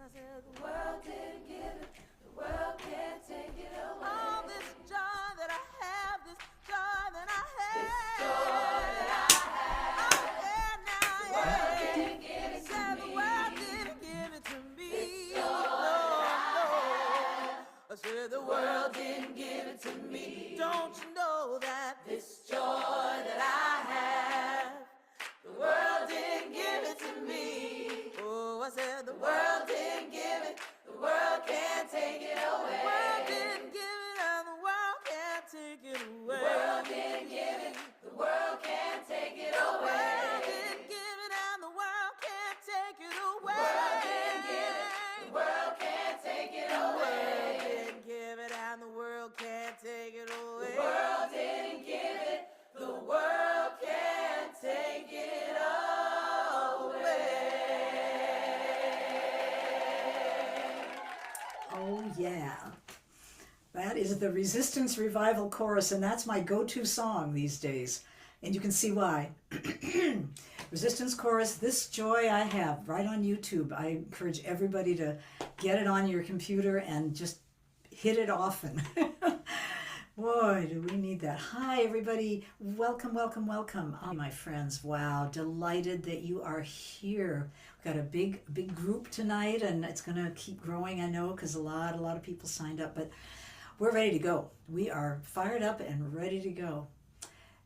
The world didn't give it, the world can't take it away. All this joy that I have, this joy that I have. This joy that I have. Oh, yeah, now, the world didn't give it to me. The world didn't give it to me. This joy that I have. I said the world didn't give it to me. Don't you know that this joy that I have, the world didn't give it to me. Oh, I said the world didn't give it, the world can't take it away. The world didn't give it and the world can't take it away. The world didn't give it, the world can't take it away. The world didn't give it and the world can't take it away. The world didn't give it, the world can't take it away. The world didn't give it and the world can't take it away. The world didn't give it, the world can't take it away. Oh, yeah. That is the Resistance Revival Chorus, and that's my go-to song these days. And you can see why. Resistance Chorus, This Joy I Have, right on YouTube. I encourage everybody to get it on your computer and just hit it often. Boy, do we need that. Hi, everybody. Welcome, welcome, welcome. Oh, my friends, wow, delighted that you are here. We've got a big group tonight, and it's going to keep growing, I know, because a lot of people signed up, but we're ready to go. We are fired up and ready to go.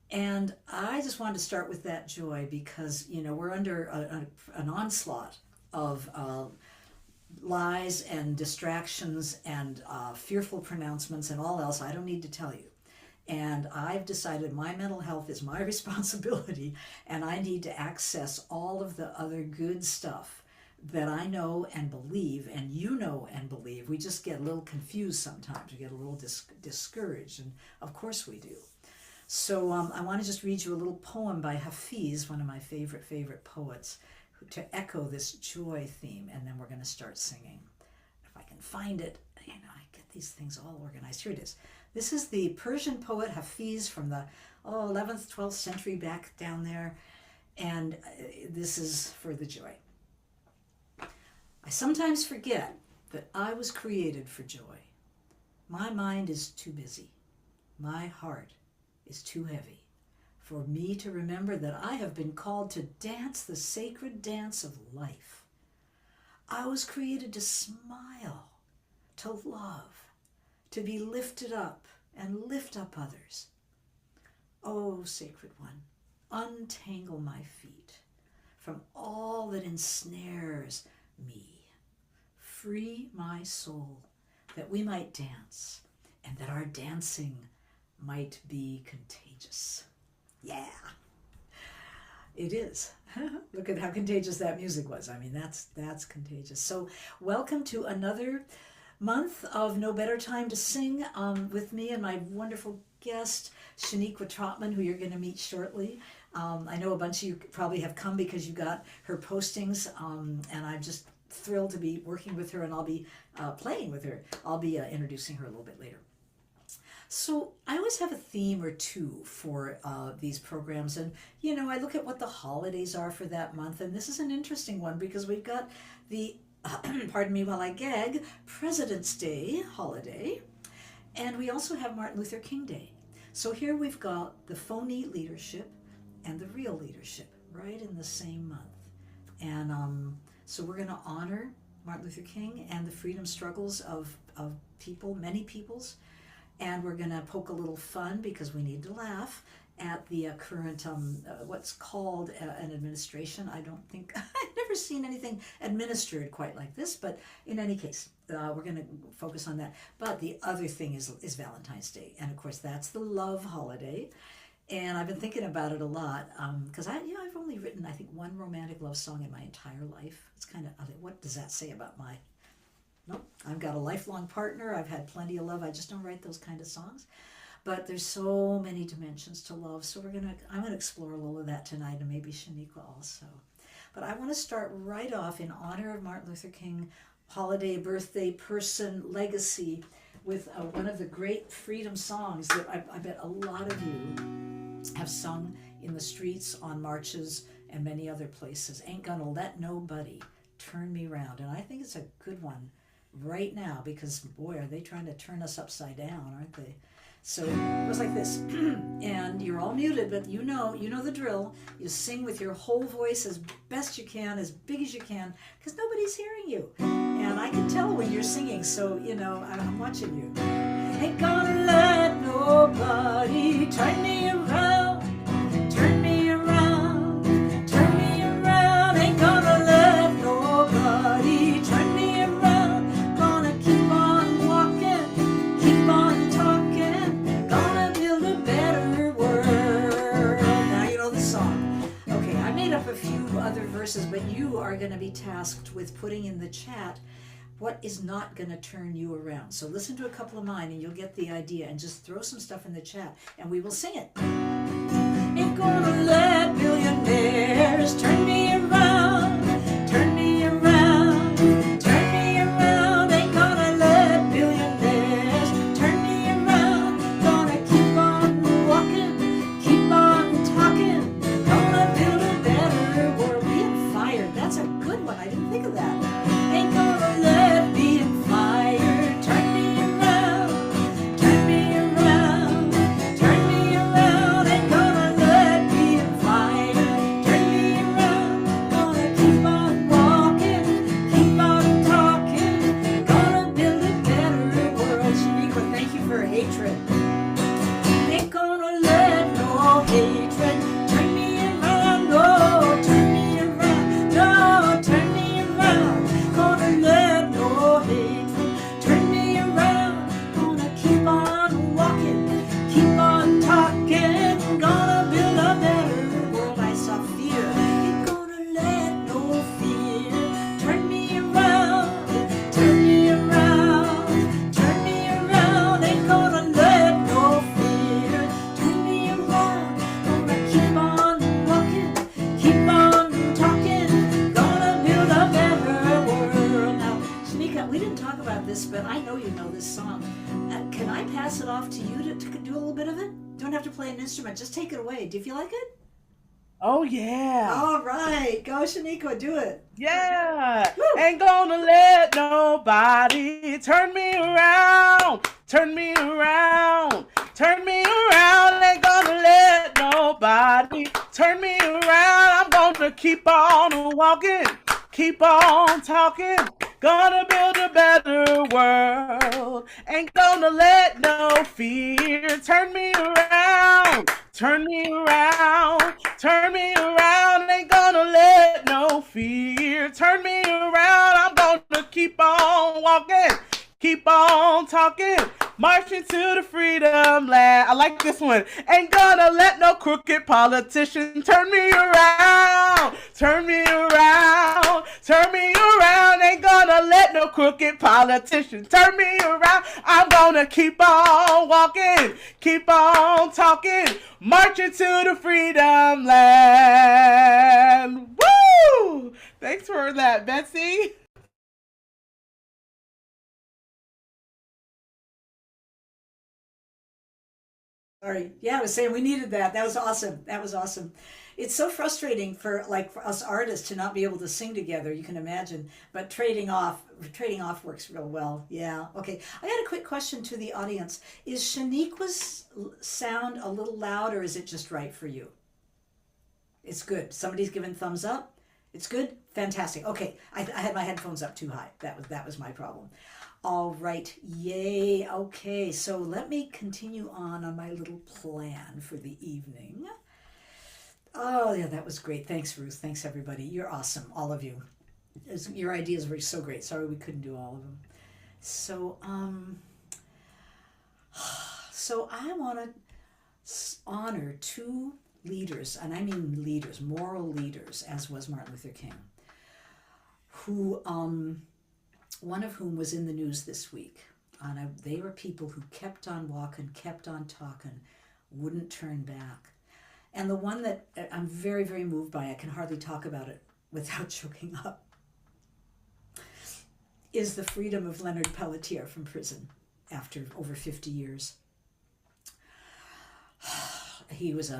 And I just wanted to start with that joy because, you know, we're under an onslaught of lies and distractions and fearful pronouncements and all else I don't need to tell you. And I've decided my mental health is my responsibility, and I need to access all of the other good stuff that I know and believe, and you know and believe. We just get a little confused sometimes. We get a little discouraged, and of course we do. So I want to just read you a little poem by Hafiz, one of my favorite poets, to echo this joy theme, and then we're going to start singing. If I can find it, you know, I get these things all organized. Here it is. This is the Persian poet Hafiz from the 11th, 12th century back down there, and this is for the joy. I sometimes forget that I was created for joy. My mind is too busy. My heart is too heavy for me to remember that I have been called to dance the sacred dance of life. I was created to smile, to love, to be lifted up and lift up others. Oh, Sacred One, untangle my feet from all that ensnares me. Free my soul that we might dance and that our dancing might be contagious. Yeah, it is. Look at how contagious that music was. I mean, that's contagious. So welcome to another month of No Better Time to Sing with me and my wonderful guest, Sheniqua Trotman, who you're going to meet shortly. I know a bunch of you probably have come because you got her postings, and I'm just thrilled to be working with her, and I'll be playing with her. I'll be introducing her a little bit later. So I always have a theme or two for these programs, and you know, I look at what the holidays are for that month, and this is an interesting one because we've got the pardon me while I gag, President's Day holiday, and we also have Martin Luther King Day. So here we've got the phony leadership and the real leadership right in the same month, and so we're going to honor Martin Luther King and the freedom struggles of people, many peoples. And we're going to poke a little fun because we need to laugh at the current, what's called an administration. I don't think, I've never seen anything administered quite like this, but in any case, we're going to focus on that. But the other thing is Valentine's Day. And of course, that's the love holiday. And I've been thinking about it a lot because I've only written, I think, one romantic love song in my entire life. It's kind of, what does that say about my... Nope, I've got a lifelong partner. I've had plenty of love. I just don't write those kind of songs. But there's so many dimensions to love. So I'm gonna explore a little of that tonight, and maybe Sheniqua also. But I want to start right off in honor of Martin Luther King, holiday, birthday, person, legacy, with one of the great freedom songs that I bet a lot of you have sung in the streets, on marches, and many other places. Ain't gonna let nobody turn me round. And I think it's a good one right now because, boy, are they trying to turn us upside down, aren't they? So it was like this, and you're all muted, but you know the drill. You sing with your whole voice as best you can, as big as you can, because nobody's hearing you. And I can tell when you're singing, so, I'm watching you. Ain't gonna let nobody turn me around, turn me around, turn me around. Ain't gonna let nobody turn me around. Gonna keep on walking, keep on talking, gonna build a better world. Now you know the song. Okay, I made up a few other verses, but you are going to be tasked with putting in the chat what is not going to turn you around. So listen to a couple of mine and you'll get the idea, and just throw some stuff in the chat and we will sing it. Ain't gonna let billionaires turn me around, turn me around, turn me around. Ain't gonna let billionaires turn me around. Gonna keep on walking, keep on talking, gonna build a better world. Being fired, that's a good one. I didn't think of that. Ain't gonna let being fired turn me around, turn me around, turn me around. Ain't gonna let being fired turn me around. Gonna keep on walking, keep on talking, gonna build a better world. Sheniqua, thank you for hatred. Ain't gonna let no hatred turn me around, no, turn me around, no, turn me around. Gonna let no hatred turn me around. Gonna keep on walking, keep on talking, gonna build a better world. I saw fear. Ain't gonna let no fear turn me around, turn me around, turn me around. Ain't gonna let no fear turn me around. Gonna keep on walking, keep on talking, gonna build a better world. Now, Sheniqua, we didn't talk about this, but I know you know this song. Can I pass it off to you to do a little bit of it? Don't have to play an instrument. Just take it away. Do you feel like it? Oh yeah. All right. Go, Sheniqua. Do it. Yeah. Woo. Ain't gonna let nobody turn me around. Turn me around. Turn me around. Ain't gonna let nobody turn me around. I'm gonna keep on walking. Keep on talking. Gonna build a better world. Ain't gonna let no fear turn me around. Turn me around. Turn me around. Ain't gonna let no fear turn me around. I'm gonna keep on walking. Keep on talking, marching to the freedom land. I like this one. Ain't gonna let no crooked politician turn me around. Turn me around. Turn me around. Ain't gonna let no crooked politician turn me around. I'm gonna keep on walking, keep on talking, marching to the freedom land. Woo! Thanks for that, Betsy. Sorry. Yeah, I was saying we needed that. That was awesome. That was awesome. It's so frustrating for us artists to not be able to sing together. You can imagine. But trading off works real well. Yeah. Okay. I got a quick question to the audience. Is Sheniqua's sound a little loud, or is it just right for you? It's good. Somebody's given thumbs up. It's good. Fantastic. Okay. I had my headphones up too high. That was my problem. All right, yay. Okay, so let me continue on my little plan for the evening. Oh, yeah, that was great. Thanks, Ruth. Thanks, everybody. You're awesome, all of you. Your ideas were so great. Sorry we couldn't do all of them. So, so I want to honor two leaders, and I mean leaders, moral leaders, as was Martin Luther King, who one of whom was in the news this week. And they were people who kept on walking, kept on talking, wouldn't turn back. And the one that I'm very, very moved by, I can hardly talk about it without choking up, is the freedom of Leonard Peltier from prison after over 50 years. He was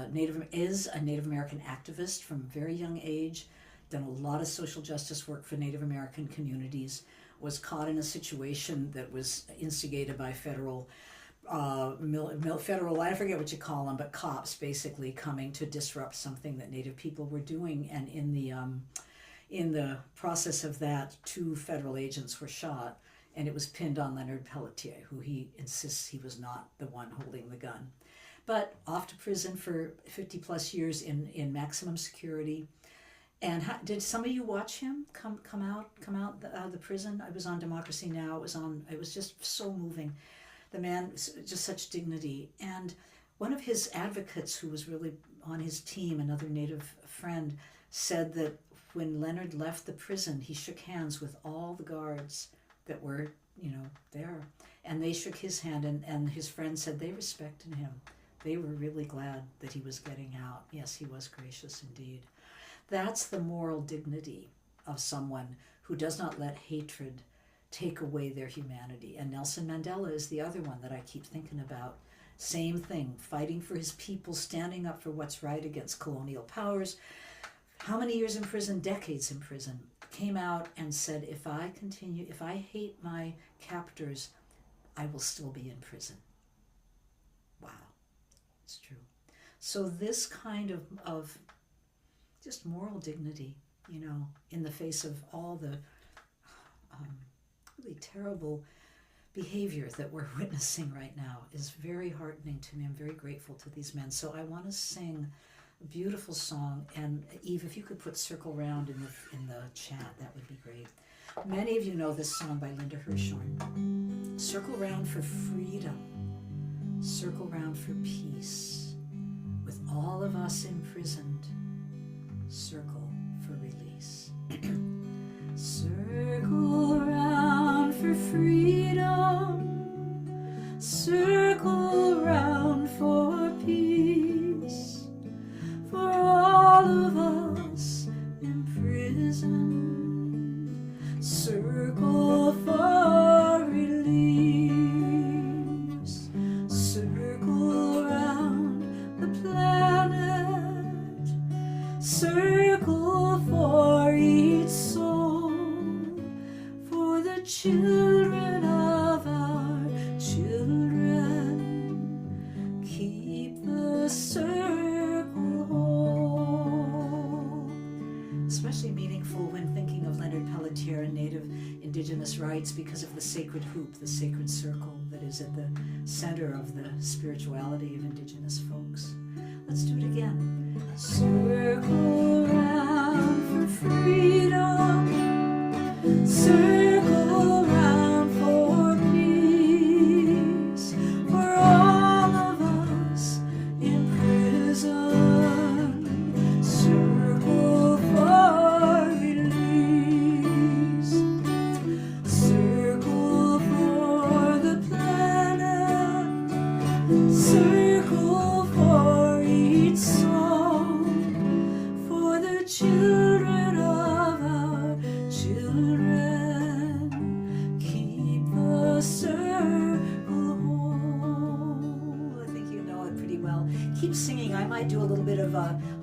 is a Native American activist from a very young age. done a lot of social justice work for Native American communities, was caught in a situation that was instigated by federal, I forget what you call them, but cops basically coming to disrupt something that Native people were doing. And in the process of that, 2 federal agents were shot, and it was pinned on Leonard Pelletier, who he insists he was not the one holding the gun. But off to prison for 50 plus years in maximum security. And did some of you watch him come out the prison? I was on Democracy Now. It was just so moving. The man, just such dignity. And one of his advocates who was really on his team, another Native friend, said that when Leonard left the prison, he shook hands with all the guards that were, there. And they shook his hand, and his friend said they respected him. They were really glad that he was getting out. Yes, he was gracious indeed. That's the moral dignity of someone who does not let hatred take away their humanity. And Nelson Mandela is the other one that I keep thinking about. Same thing, fighting for his people, standing up for what's right against colonial powers. How many years in prison? Decades in prison. Came out and said, if I hate my captors, I will still be in prison. Wow, it's true. So this kind of just moral dignity, in the face of all the really terrible behavior that we're witnessing right now is very heartening to me. I'm very grateful to these men. So I want to sing a beautiful song, and Eve, if you could put Circle Round in the chat, that would be great. Many of you know this song by Linda Hirshhorn. Circle round for freedom, circle round for peace, with all of us imprisoned, circle for release. Circle round for freedom, circle round for peace, for all of us imprisoned, circle for release, circle round the planet, circle for each soul, for the children of our children, keep the circle whole. Especially meaningful when thinking of Leonard Pelletier and Native Indigenous rights because of the sacred hoop, the sacred circle that is at the center of the spirituality of Indigenous folks. Let's do it again. Circle round for freedom, circle round for peace, for all of us imprisoned, circle for release, circle for the planet, circle for each soul, for the children of our children, keep the circle whole. I think you know it pretty well. Keep singing. I might do a little bit of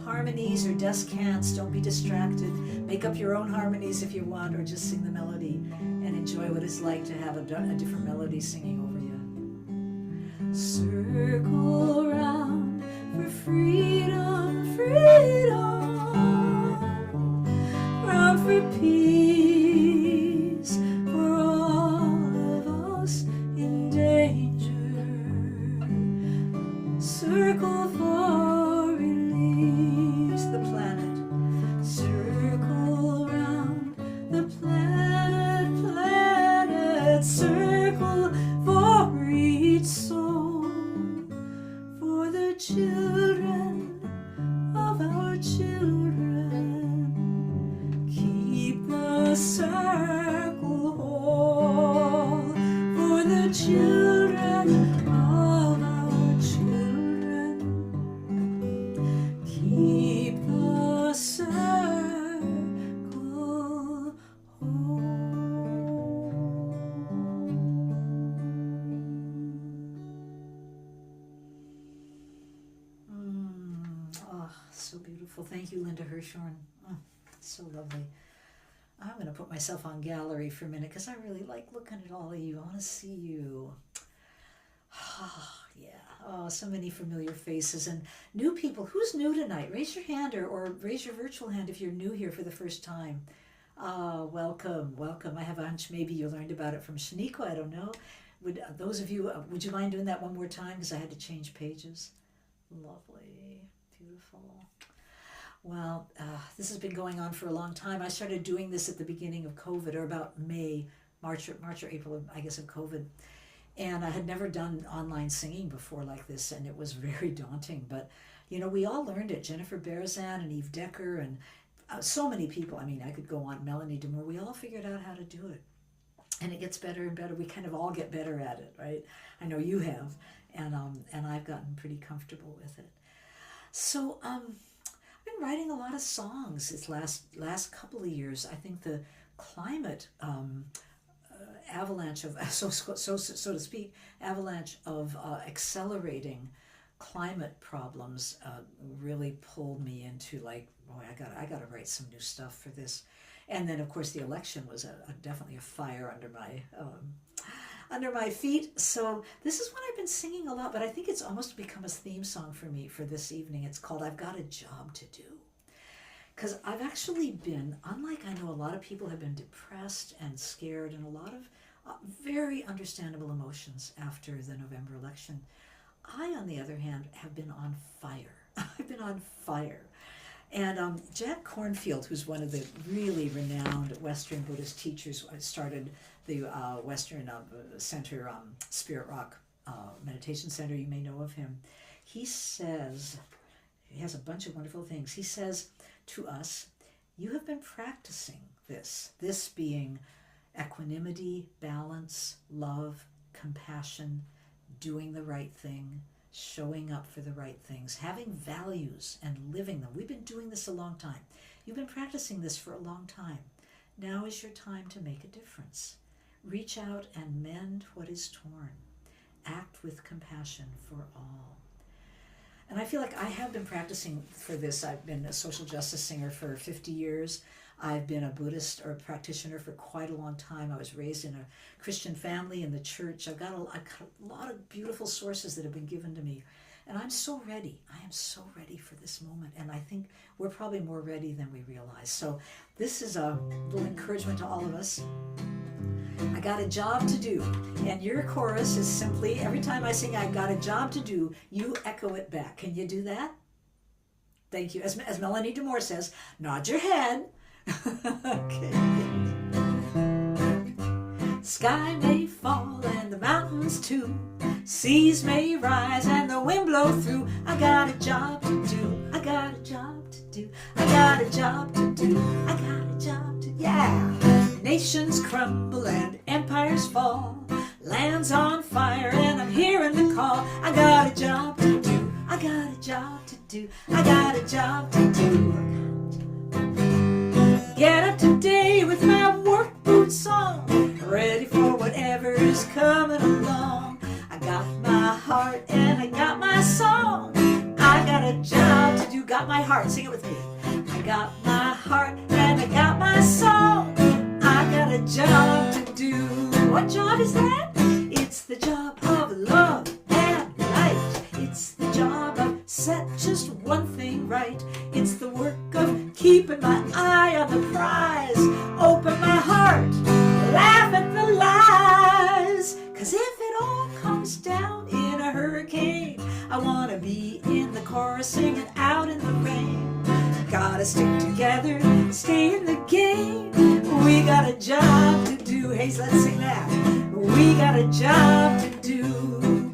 harmonies or descants. Don't be distracted. Make up your own harmonies if you want, or just sing the melody and enjoy what it's like to have a different melody singing over you. Circle round for freedom, freedom, round for peace, for all of us in danger, circle for release, the planet, circle round the planet, planet, circle for each soul, for the children of our children, keep the circle whole, for the children of our children, keep the circle whole. Oh, so beautiful. Thank you, Linda Hirshhorn. So so lovely. I'm going to put myself on gallery for a minute because I really like looking at all of you. I want to see you. Yeah. Oh, so many familiar faces and new people. Who's new tonight? Raise your hand or raise your virtual hand if you're new here for the first time. Welcome, welcome. I have a hunch maybe you learned about it from Sheniqua. I don't know. Would those of you, would you mind doing that one more time? Because I had to change pages. Lovely. Beautiful. Well, this has been going on for a long time. I started doing this at the beginning of COVID, or about March or April, I guess, of COVID. And I had never done online singing before like this, and it was very daunting. But, you know, we all learned it. Jennifer Barazan and Eve Decker and so many people. I mean, I could go on, Melanie deMore. We all figured out how to do it. And it gets better and better. We kind of all get better at it, right? I know you have. And I've gotten pretty comfortable with it. So, I've been writing a lot of songs this last couple of years. I think the climate avalanche of so to speak, avalanche of accelerating climate problems really pulled me into like, boy, I gotta write some new stuff for this. And then of course the election was definitely a fire under my feet. So this is what I've been singing a lot, but I think it's almost become a theme song for me for this evening. It's called I've Got a Job to Do. Because I've actually been, unlike I know a lot of people have been depressed and scared and a lot of very understandable emotions after the November election. I, on the other hand, have been on fire. I've been on fire. And Jack Kornfield, who's one of the really renowned Western Buddhist teachers, started the Western Center, Spirit Rock Meditation Center. You may know of him. He says, he has a bunch of wonderful things. He says to us, you have been practicing this being equanimity, balance, love, compassion, doing the right thing, showing up for the right things, having values and living them. We've been doing this a long time. You've been practicing this for a long time. Now is your time to make a difference. Reach out and mend what is torn. Act with compassion for all. And I feel like I have been practicing for this. I've been a social justice singer for 50 years. I've been a Buddhist or a practitioner for quite a long time. I was raised in a Christian family in the church. I've got a lot of beautiful sources that have been given to me. And I'm so ready. I am so ready for this moment. And I think we're probably more ready than we realize. So this is a little encouragement to all of us. I got a job to do. And your chorus is simply, every time I sing, I've got a job to do, you echo it back. Can you do that? Thank you. As Melanie deMore says, nod your head. Okay. Sky may fall and the mountains too. Seas may rise and the wind blow through. I got a job to do. I got a job to do. I got a job to do. I got a job to do. Yeah. Nations crumble and empires fall. Land's on fire and I'm hearing the call. I got a job to do. I got a job to do. I got a job to do. Get up today with my work boots on, ready for whatever's coming along. I got my heart and I got my song. I got a job to do. Got my heart. Sing it with me. I got my heart and I got my song. I got a job to do. What job is that? It's the job of love and light. It's the job of set just one thing right. It's the work of keeping my eye on the prize. Open my heart, laugh at the lies. 'Cause if it all comes down in a hurricane, I wanna be in the chorus singing out in the rain. Gotta stick together, stay in the game. We got a job to do. Hey, let's sing that. We got a job to do.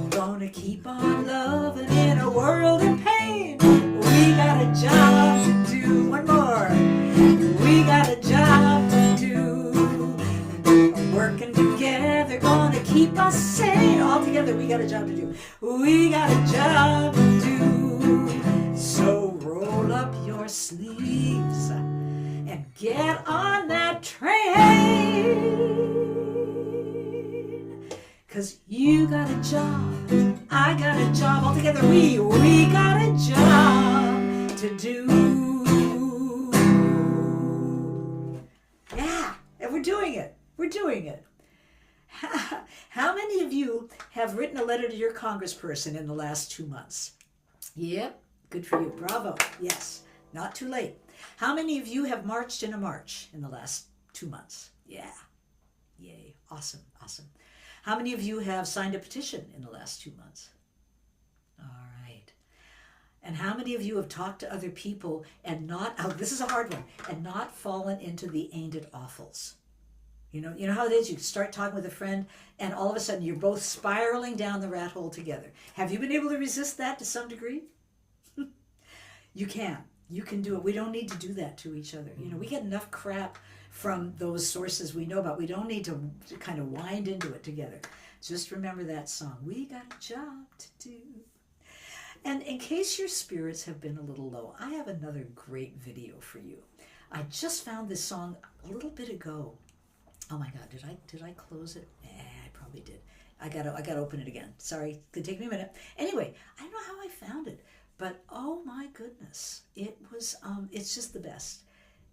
Gonna keep on loving in a world of pain. We got a job to do. One more. We got a job to do. Working together, gonna keep us sane. All together, we got a job to do. We got a job to do. So roll up your sleeves and get on that train. 'Cause you got a job, I got a job. All together, we got a job to do. We're doing it. We're doing it. How many of you have written a letter to your congressperson in the last 2 months? Yep, good for you. Bravo. Yes, not too late. How many of you have marched in a march in the last 2 months? Yeah. Yay. Awesome. Awesome. How many of you have signed a petition in the last 2 months? All right. And how many of you have talked to other people and not, oh, this is a hard one, and not fallen into the ain't it awfuls? You know how it is? You start talking with a friend and all of a sudden you're both spiraling down the rat hole together. Have you been able to resist that to some degree? You can. You can do it. We don't need to do that to each other. We get enough crap from those sources we know about. We don't need to kind of wind into it together. Just remember that song. We got a job to do. And in case your spirits have been a little low, I have another great video for you. I just found this song a little bit ago. Oh my God, did I close it? I probably did. I gotta open it again. Sorry, it could take me a minute. Anyway, I don't know how I found it, but oh my goodness, it was it's just the best.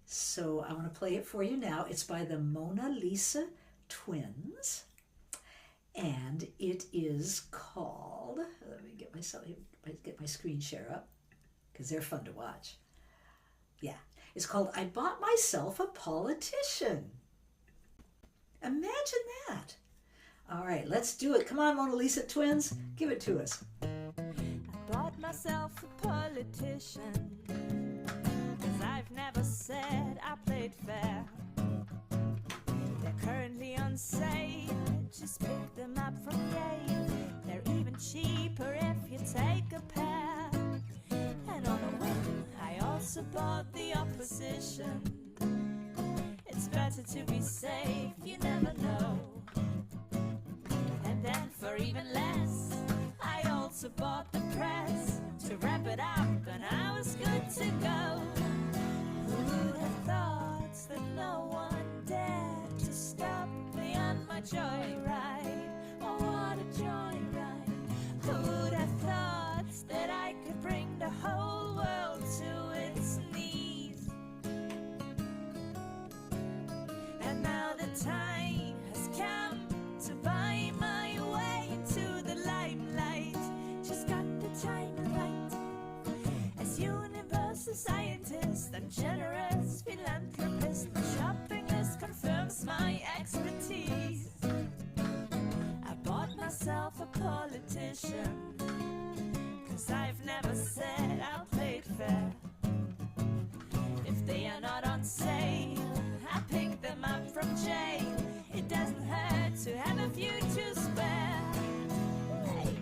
So I want to play it for you now. It's by the Mona Lisa Twins, and it is called. Let me get my screen share up because they're fun to watch. Yeah, it's called "I Bought Myself a Politician." Imagine that. All right, let's do it. Come on, Mona Lisa Twins, give it to us. I bought myself a politician, 'cause I've never said I played fair. They're currently on sale, just pick them up from Yale. They're even cheaper if you take a pair. And on a whim, I also bought the opposition. It's better to be safe, you never know. And then for even less, I also bought the press to wrap it up, and I was good to go. Who would have thought that no one dared to stop me on my joyride? Oh, what a joyride. Who would have thought that I could bring the whole world to its knees? And now the time has come to buy my way into the limelight. Just got the time right. As universal scientist and generous philanthropist, my shopping list confirms my expertise. I bought myself a politician, 'cause I've never said I'll play it fair. If they are not on sale, I pick them up from jail. It doesn't hurt to have a few to spare. Hey.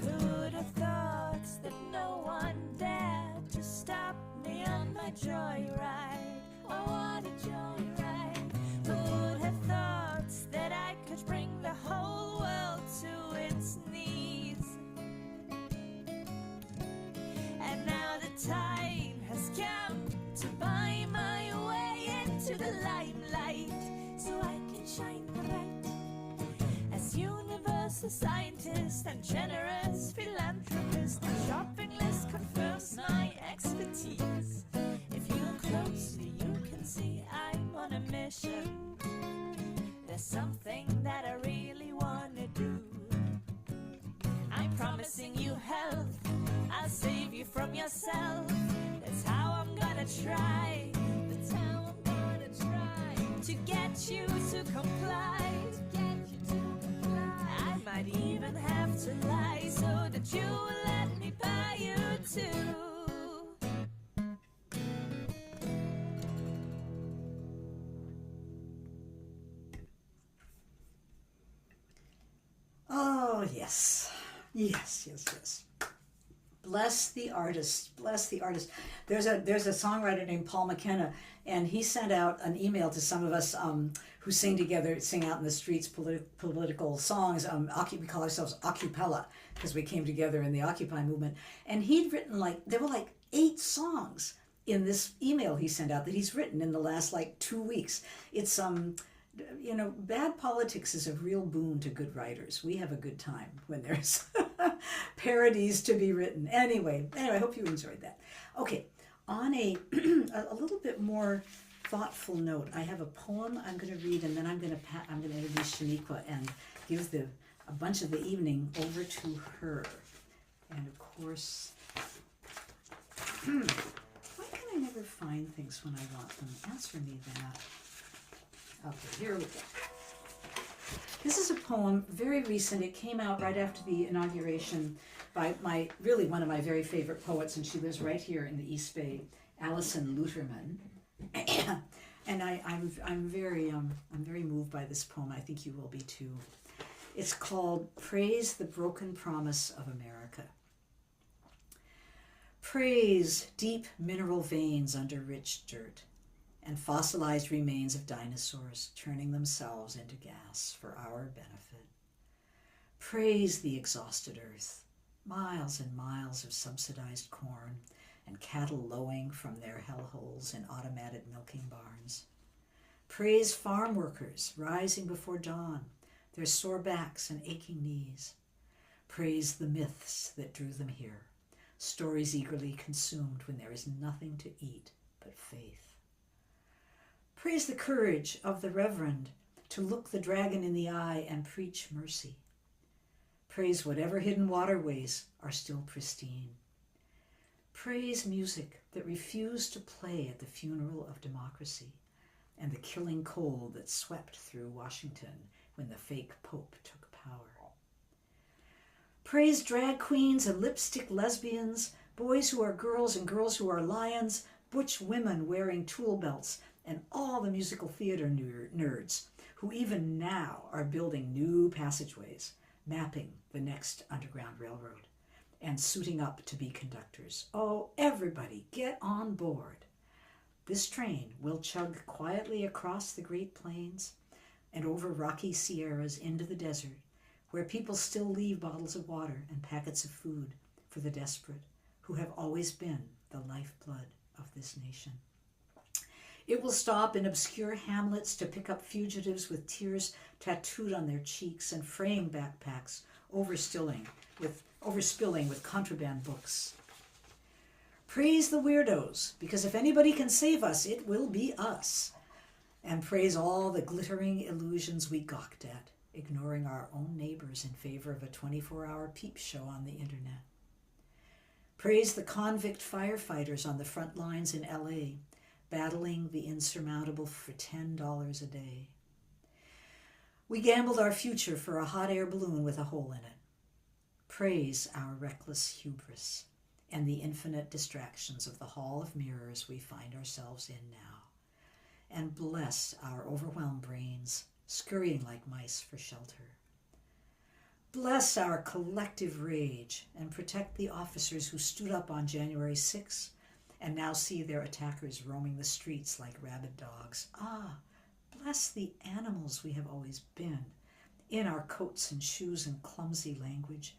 Who would have thought that no one dared to stop me on my joyride? Oh, what a joyride. Who would have thought that I could bring the whole world to its knees? And now the time has come to buy my way into the limelight, so I can shine bright. As universal scientist and generous philanthropist, my shopping list confirms my expertise. If you look closely, you can see I'm on a mission. There's something that I really want to do. I'm promising you health, I'll save you from yourself. That's how I'm gonna try. That's how I'm gonna try to get you to comply. I might even have to lie so that you will let me buy you too. Oh, yes. Yes. Bless the artist. Bless the artist. There's a songwriter named Paul McKenna, and he sent out an email to some of us who sing together, sing out in the streets political songs. We call ourselves Occupella because we came together in the Occupy movement. And he'd written there were 8 songs in this email he sent out that he's written in the last like 2 weeks. It's bad politics is a real boon to good writers. We have a good time when there's parodies to be written. Anyway, I hope you enjoyed that. Okay, on a little bit more thoughtful note, I have a poem I'm going to read, and then I'm going to introduce Sheniqua and give a bunch of the evening over to her. And of course, why can I never find things when I want them? Answer me that. Okay, here we go. This is a poem, very recent. It came out right after the inauguration by one of my very favorite poets, and she lives right here in the East Bay, Alison Luterman. And I'm very moved by this poem. I think you will be too. It's called "Praise the Broken Promise of America." Praise deep mineral veins under rich dirt, and fossilized remains of dinosaurs turning themselves into gas for our benefit. Praise the exhausted earth, miles and miles of subsidized corn, and cattle lowing from their hellholes in automated milking barns. Praise farm workers rising before dawn, their sore backs and aching knees. Praise the myths that drew them here, stories eagerly consumed when there is nothing to eat but faith. Praise the courage of the reverend to look the dragon in the eye and preach mercy. Praise whatever hidden waterways are still pristine. Praise music that refused to play at the funeral of democracy and the killing cold that swept through Washington when the fake pope took power. Praise drag queens and lipstick lesbians, boys who are girls and girls who are lions, butch women wearing tool belts, and all the musical theater nerds who even now are building new passageways, mapping the next Underground Railroad, and suiting up to be conductors. Oh, everybody, get on board. This train will chug quietly across the Great Plains and over rocky Sierras into the desert, where people still leave bottles of water and packets of food for the desperate, who have always been the lifeblood of this nation. It will stop in obscure hamlets to pick up fugitives with tears tattooed on their cheeks and fraying backpacks overspilling with contraband books. Praise the weirdos, because if anybody can save us, it will be us. And praise all the glittering illusions we gawked at, ignoring our own neighbors in favor of a 24-hour peep show on the internet. Praise the convict firefighters on the front lines in LA, battling the insurmountable for $10 a day. We gambled our future for a hot air balloon with a hole in it. Praise our reckless hubris and the infinite distractions of the hall of mirrors we find ourselves in now. And bless our overwhelmed brains, scurrying like mice for shelter. Bless our collective rage and protect the officers who stood up on January 6th and now see their attackers roaming the streets like rabid dogs. Ah, bless the animals we have always been, in our coats and shoes and clumsy language.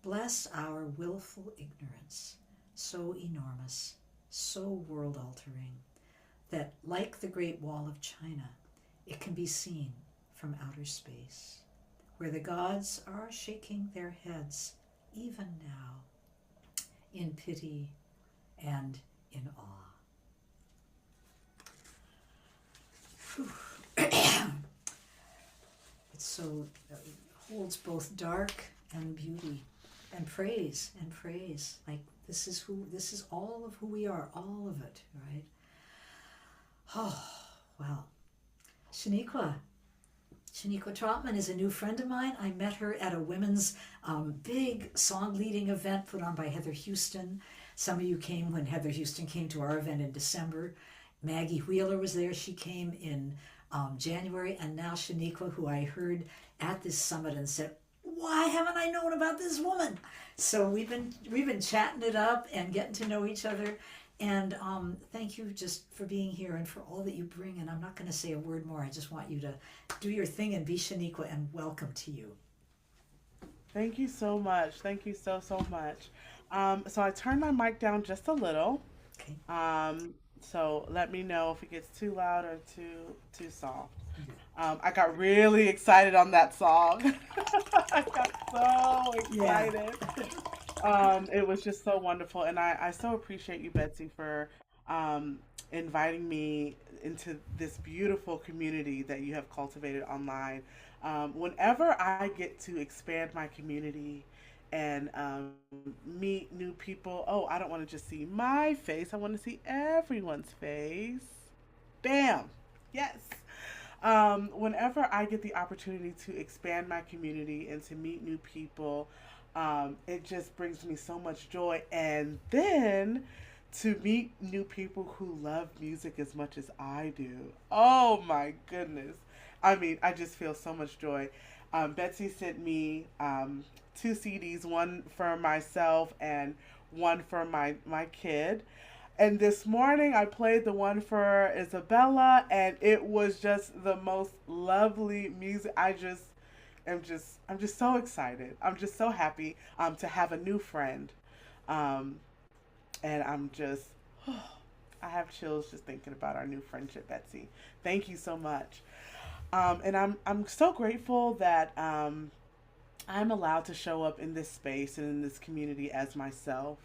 Bless our willful ignorance, so enormous, so world-altering, that, like the Great Wall of China, it can be seen from outer space, where the gods are shaking their heads, even now, in pity and in awe. It's so, it holds both dark and beauty and praise, like this is all of who we are, all of it, right? Oh, wow. Sheniqua Trotman is a new friend of mine. I met her at a women's big song leading event put on by Heather Houston. Some of you came when Heather Houston came to our event in December. Maggie Wheeler was there. She came in January. And now Sheniqua, who I heard at this summit and said, why haven't I known about this woman? So we've been chatting it up and getting to know each other. And thank you just for being here and for all that you bring. And I'm not going to say a word more. I just want you to do your thing and be Sheniqua, and welcome to you. Thank you so much. Thank you so much. So I turned my mic down just a little Okay. So let me know if it gets too loud or too soft. I got really excited on that song. I got so Yeah. excited. It was just so wonderful, and I so appreciate you, Betsy, for um, inviting me into this beautiful community that you have cultivated online. Whenever I get to expand my community and meet new people, oh, I don't want to just see my face, I want to see everyone's face. Bam! Yes. Whenever I get the opportunity to expand my community and to meet new people, it just brings me so much joy. And then to meet new people who love music as much as I do. Oh my goodness. I mean, I just feel so much joy. Betsy sent me two CDs, one for myself and one for my kid. And this morning I played the one for Isabella, and it was just the most lovely music. I'm just so excited. I'm just so happy to have a new friend. Um, and I'm just I have chills just thinking about our new friendship, Betsy. Thank you so much. And I'm so grateful that I'm allowed to show up in this space and in this community as myself.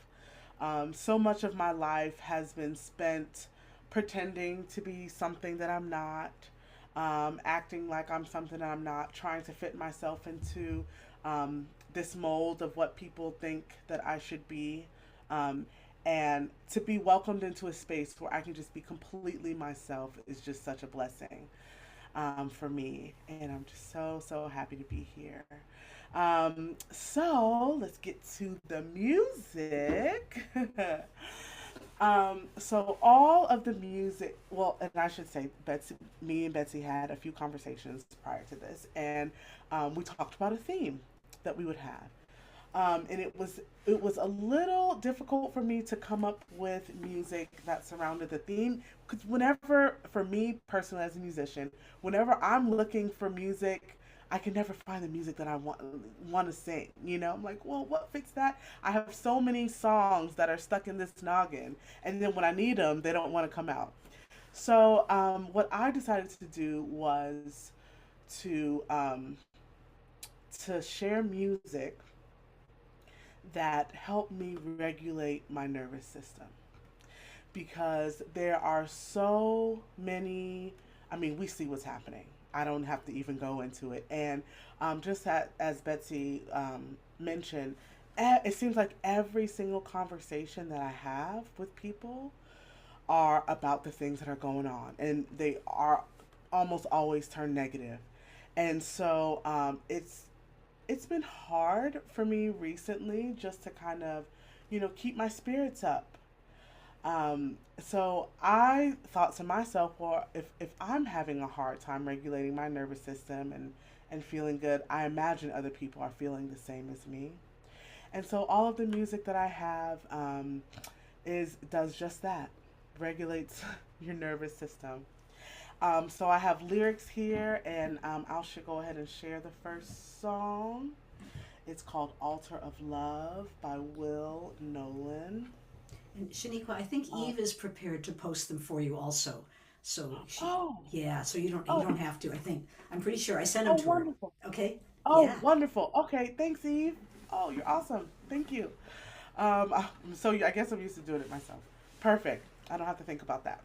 So much of my life has been spent pretending to be something that I'm not, acting like I'm something that I'm not, trying to fit myself into this mold of what people think that I should be. Um, and to be welcomed into a space where I can just be completely myself is just such a blessing for me. And I'm just so happy to be here. So let's get to the music. So all of the music, well, and I should say, Betsy, me and Betsy had a few conversations prior to this, and we talked about a theme that we would have. And it was a little difficult for me to come up with music that surrounded the theme because whenever, for me personally as a musician, whenever I'm looking for music, I can never find the music that I want to sing. You know, I'm like, well, what fits that? I have so many songs that are stuck in this noggin, and then when I need them, they don't want to come out. So what I decided to do was to um, to share music that help me regulate my nervous system because there are so many. I mean, we see what's happening. I don't have to even go into it. And just as Betsy mentioned, it seems like every single conversation that I have with people are about the things that are going on, and they are almost always turn negative. And so it's been hard for me recently just to kind of, keep my spirits up. So I thought to myself, well, if I'm having a hard time regulating my nervous system and feeling good, I imagine other people are feeling the same as me. And so all of the music that I have does just that, regulates your nervous system. So I have lyrics here, and I should go ahead and share the first song. It's called Altar of Love by Will Nolan. And Shaniqua, I think Uh, Eve is prepared to post them for you also. So oh, yeah, so you oh, don't have to. I think I'm pretty sure I sent them oh, to her. wonderful. Okay? Oh, Yeah. wonderful. Okay, thanks, Eve. Oh, you're awesome. Thank you. So I guess I'm used to doing it myself. Perfect. I don't have to think about that.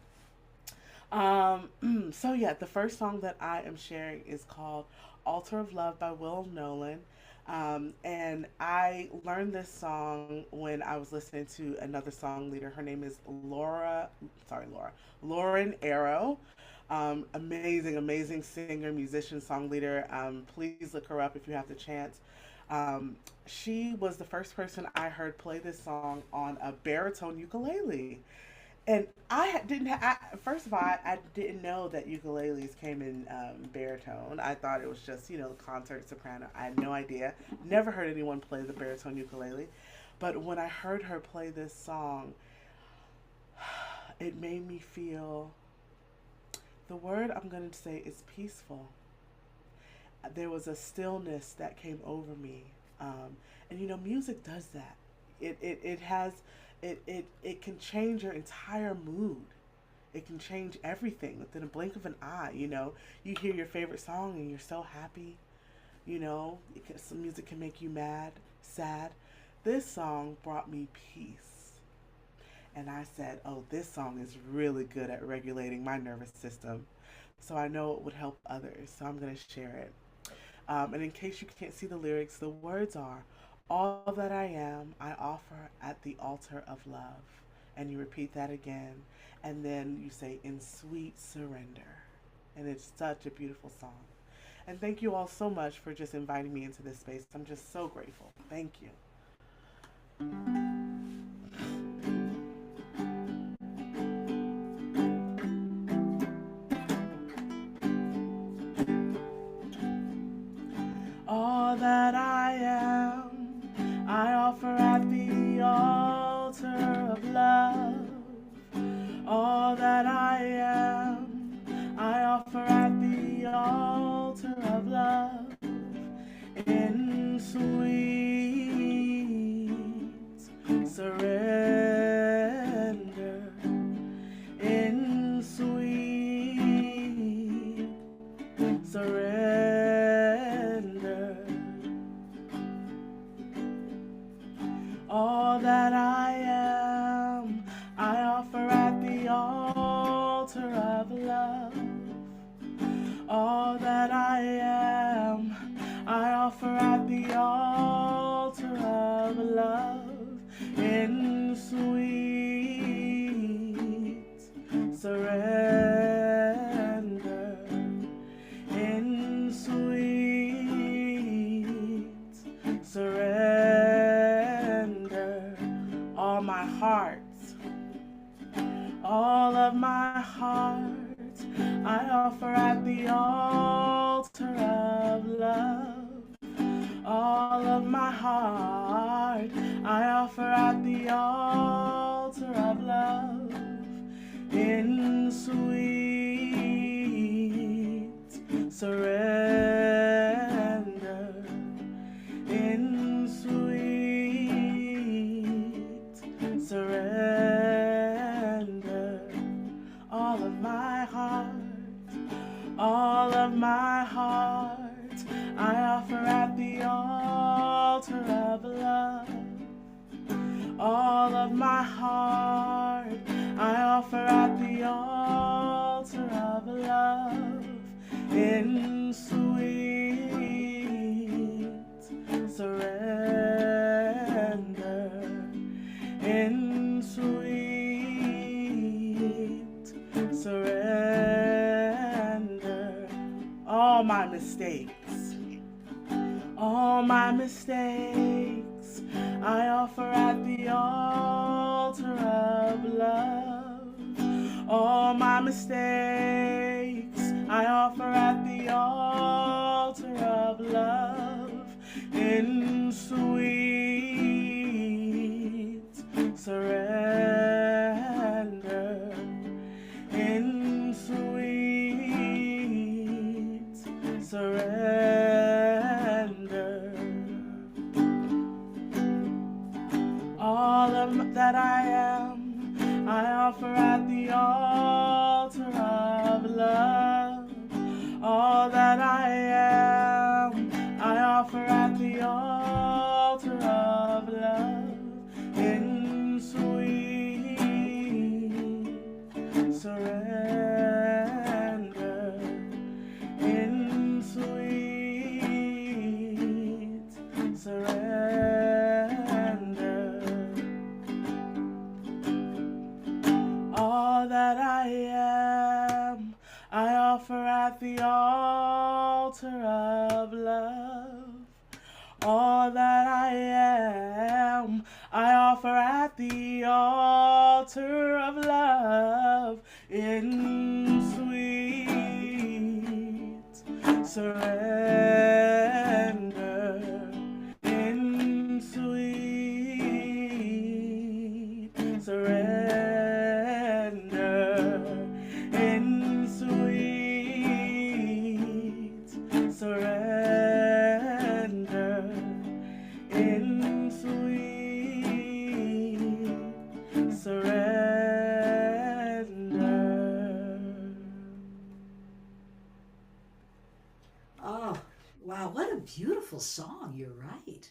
So yeah, the first song that I am sharing is called Altar of Love by Will Nolan. And I learned this song when I was listening to another song leader. Her name is Lauren Arrow. Amazing singer, musician, song leader. Please look her up if you have the chance. She was the first person I heard play this song on a baritone ukulele. And first of all, I didn't know that ukuleles came in baritone. I thought it was just, the concert soprano. I had no idea. Never heard anyone play the baritone ukulele. But when I heard her play this song, it made me feel, the word I'm going to say is peaceful. There was a stillness that came over me. And music does that. It has it can change your entire mood. It can change everything within a blink of an eye. You know, you hear your favorite song and you're so happy. You know, some music can make you mad, sad. This song brought me peace. And I said, oh, this song is really good at regulating my nervous system. So I know it would help others. So I'm going to share it. And in case you can't see the lyrics, the words are, all that I am, I offer at the altar of love. And you repeat that again. And then you say, in sweet surrender. And it's such a beautiful song. And thank you all so much for just inviting me into this space. I'm just so grateful. Thank you. All that I am, I offer at the altar of love. All that I am, I offer at the altar of love. In sweet surrender. In sweet surrender. All that I am, I offer at the altar of love. All that I am, I offer at the altar of love. In sweet surrender. In sweet surrender. All my heart, all of my heart, I offer at the altar of love. All of my heart, I offer at the altar of love. In sweet surrender. In sweet surrender. All of my heart, all of my heart, I offer at the altar of love. All of my heart, I offer at the altar of love. In sweet surrender. In sweet surrender. All my mistakes, all my mistakes, I offer at the altar of love. All my mistakes, I offer at the altar of love. In sweet surrender. In sweet surrender. All of that I am, I offer at the altar of love. All that I am, I offer at the altar of love. In sweet surrender. In sweet surrender. All that I am, I offer at the altar of love. All that I am, I offer at the altar of love. In sweet surrender. In sweet surrender. In sweet surrender. In sweet Wow, what a beautiful song. You're right.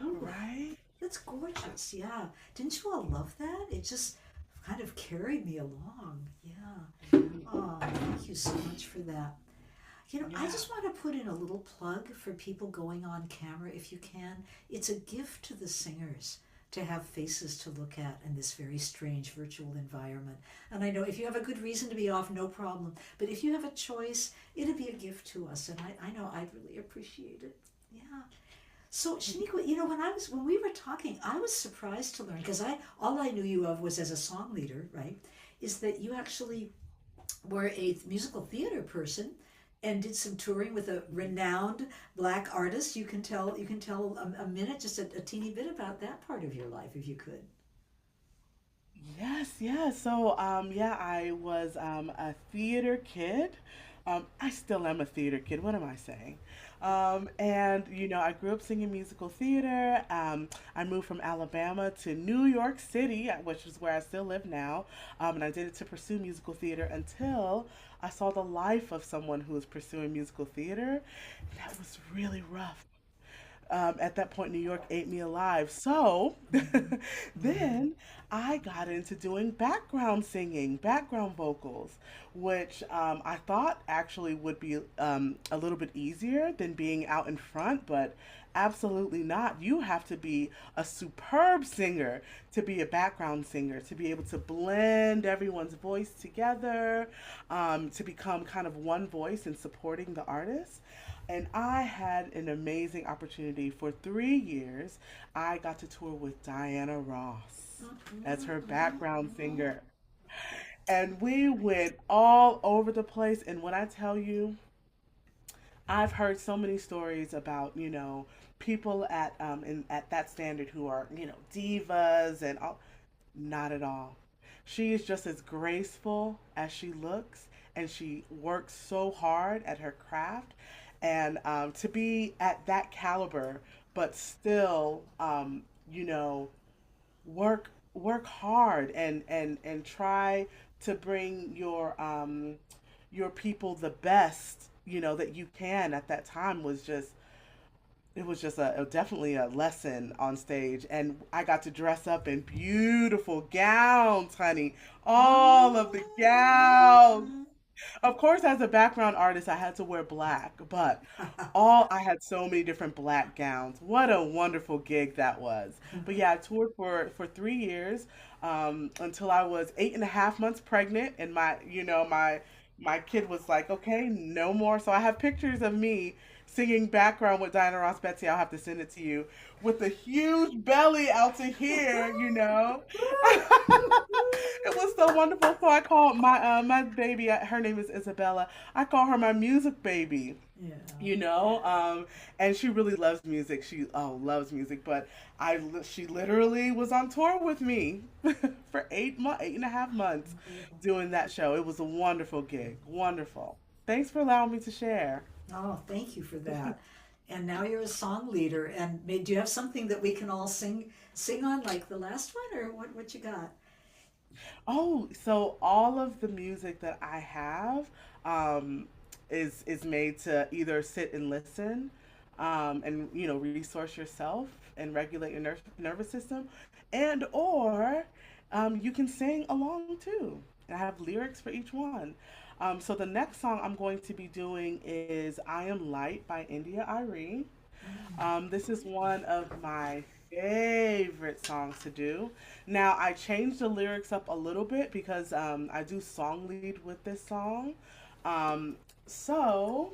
Ooh, Right? that's gorgeous. Yeah. Didn't you all love that? It just kind of carried me along. Yeah. Oh, thank you so much for that. I Yeah. just want to put in a little plug for people going on camera if you can. It's a gift to the singers to have faces to look at in this very strange virtual environment. And I know if you have a good reason to be off, no problem. But if you have a choice, it'd be a gift to us. And I know I'd really appreciate it. Yeah. So Shaniqua, when we were talking, I was surprised to learn because I all I knew you of was as a song leader, right? Is that you actually were a musical theater person and did some touring with a renowned black artist. You can tell a minute, just a teeny bit about that part of your life, if you could. Yes, yes. So, yeah, I was a theater kid. I still am a theater kid. What am I saying? And I grew up singing musical theater. I moved from Alabama to New York City, which is where I still live now. And I did it to pursue musical theater until I saw the life of someone who was pursuing musical theater. That was really rough. At that point, New York ate me alive. So then I got into doing background singing, background vocals, which I thought actually would be a little bit easier than being out in front, but absolutely not. You have to be a superb singer to be a background singer, to be able to blend everyone's voice together, to become kind of one voice in supporting the artist. And I had an amazing opportunity for 3 years. I got to tour with Diana Ross as her background singer. And we went all over the place. And when I tell you, I've heard so many stories about, people at that standard who are, divas and all. Not at all. She is just as graceful as she looks, and she works so hard at her craft. And to be at that caliber, but still, work hard and try to bring your people the best that you can at that time was just it was just definitely a lesson on stage, and I got to dress up in beautiful gowns, honey. All of the gowns. Of course, as a background artist, I had to wear black, but all I had so many different black gowns. What a wonderful gig that was. But yeah, I toured for 3 years until I was 8.5 months pregnant, and my kid was like, okay, no more. So I have pictures of me singing background with Diana Ross. Betsy, I'll have to send it to you with a huge belly out to here. It was so wonderful. So I called my baby. Her name is Isabella. I call her my music baby. Yeah. You know, and she really loves music. She loves music. But she literally was on tour with me for 8.5 months, doing that show. It was a wonderful gig. Wonderful. Thanks for allowing me to share. Oh, thank you for that. And now you're a song leader. And do you have something that we can all sing on, like the last one, or what you got? Oh, so all of the music that I have um, is made to either sit and listen, and resource yourself and regulate your nervous system, and or you can sing along too. And I have lyrics for each one. So the next song I'm going to be doing is "I Am Light" by India Ari. This is one of my favorite songs to do. Now, I changed the lyrics up a little bit because I do song lead with this song. Um, so,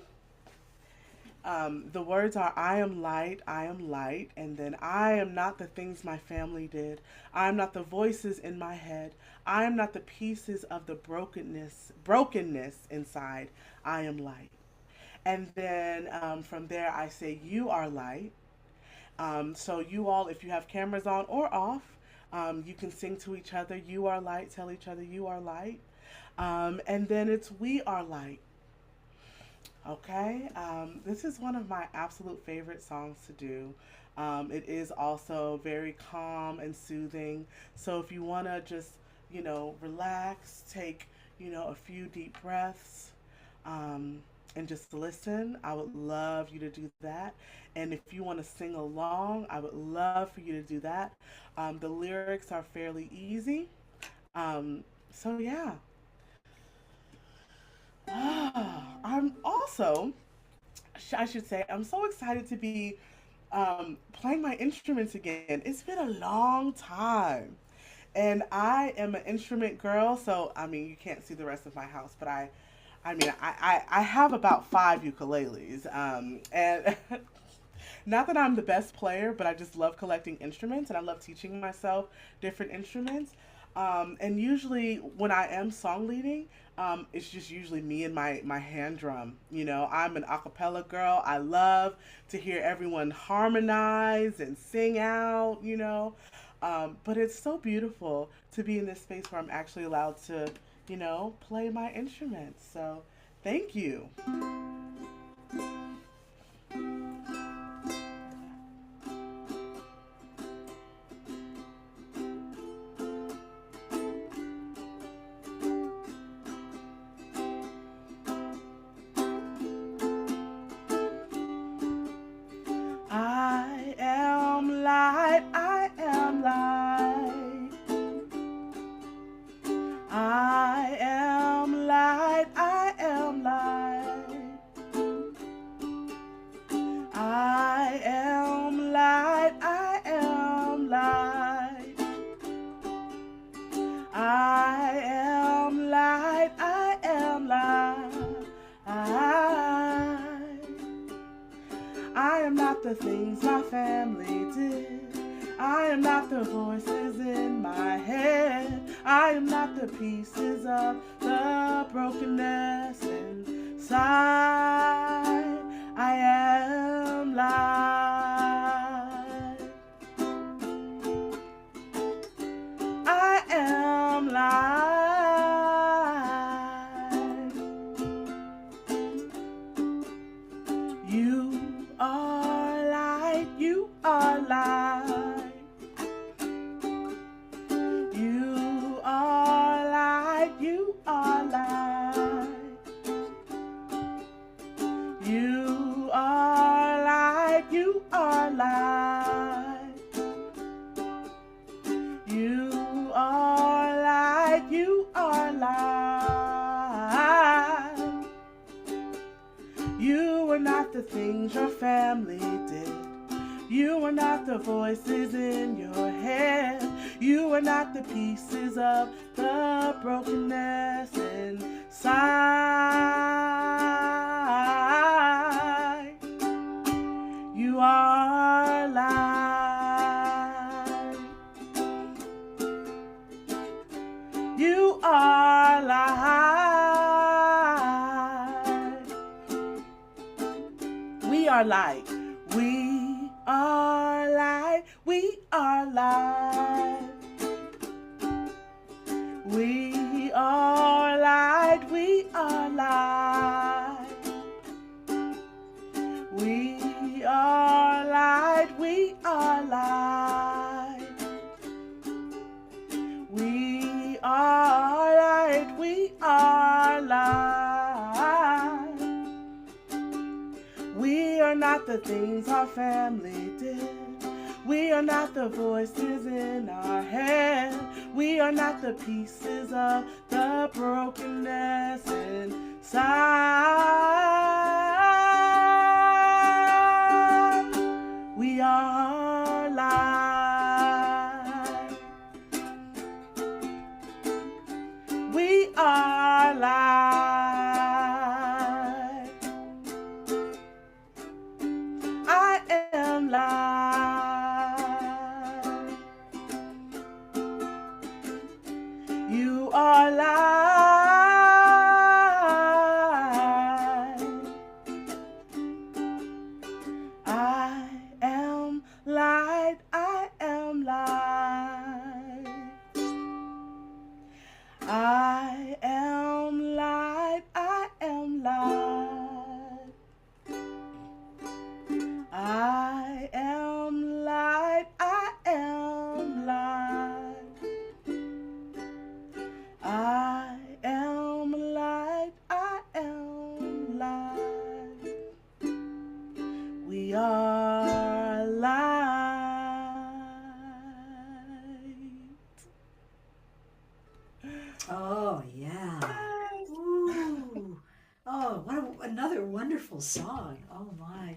the words are I am light, and then I am not the things my family did. I am not the voices in my head. I am not the pieces of the brokenness inside. I am light. And then from there, I say, You are light. So, you all, if you have cameras on or off, you can sing to each other, You are light, tell each other, You are light. And then it's We are light. Okay, this is one of my absolute favorite songs to do. It is also very calm and soothing. So if you want to just, relax, take, a few deep breaths, and just listen, I would love you to do that. And if you want to sing along, I would love for you to do that. The lyrics are fairly easy. So yeah. I'm also, I should say, I'm so excited to be playing my instruments again. It's been a long time. And I am an instrument girl, so I mean, you can't see the rest of my house, but I have about 5 ukuleles. And not that I'm the best player, but I just love collecting instruments and I love teaching myself different instruments. And usually when I am song leading, it's just usually me and my hand drum. You know, I'm an a cappella girl. I love to hear everyone harmonize and sing out, you know. But it's so beautiful to be in this space where I'm actually allowed to, you know, play my instruments. So thank you. I am light, I am light. I am light, I am light. I am light, I am light. I am light, I am light. I am not the things my family did. I am not the voices in my head. I am not the pieces of the brokenness inside. I am light. I am light. You are light, you are light. You are light, you are light. You are light, you are light. You are light, you are light. You are not the things your family did. You are not the voices in your head. You are not the pieces of the brokenness inside. You are light. You are light. We are light. We are light. We are light. We are light. We are light. We are light. We are light. We are light. We are light. We are not the things our family did. We are not the voices in our head. We are not the pieces of the brokenness inside. We are light. We are light. I am light. You are light. Oh, another wonderful song. Oh my.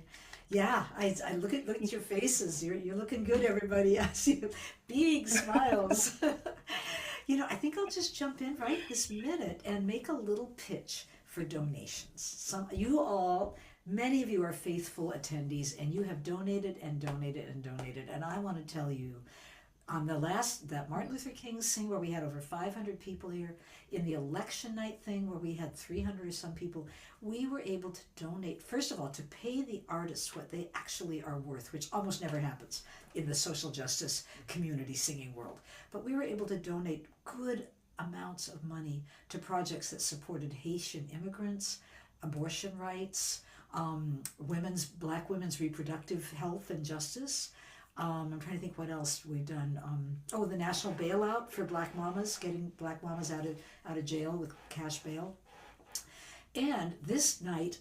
Yeah, I look at your faces. You're looking good, everybody. I see big smiles. I think I'll just jump in right this minute and make a little pitch for donations. Many of you are faithful attendees, and you have donated and donated and donated. And I want to tell you, on that Martin Luther King thing where we had over 500 people here, in the election night thing where we had 300 or some people, we were able to donate, first of all, to pay the artists what they actually are worth, which almost never happens in the social justice community singing world. But we were able to donate good amounts of money to projects that supported Haitian immigrants, abortion rights, Black women's reproductive health and justice. I'm trying to think what else we've done. The national bailout for Black mamas, getting Black mamas out of jail with cash bail. And this night,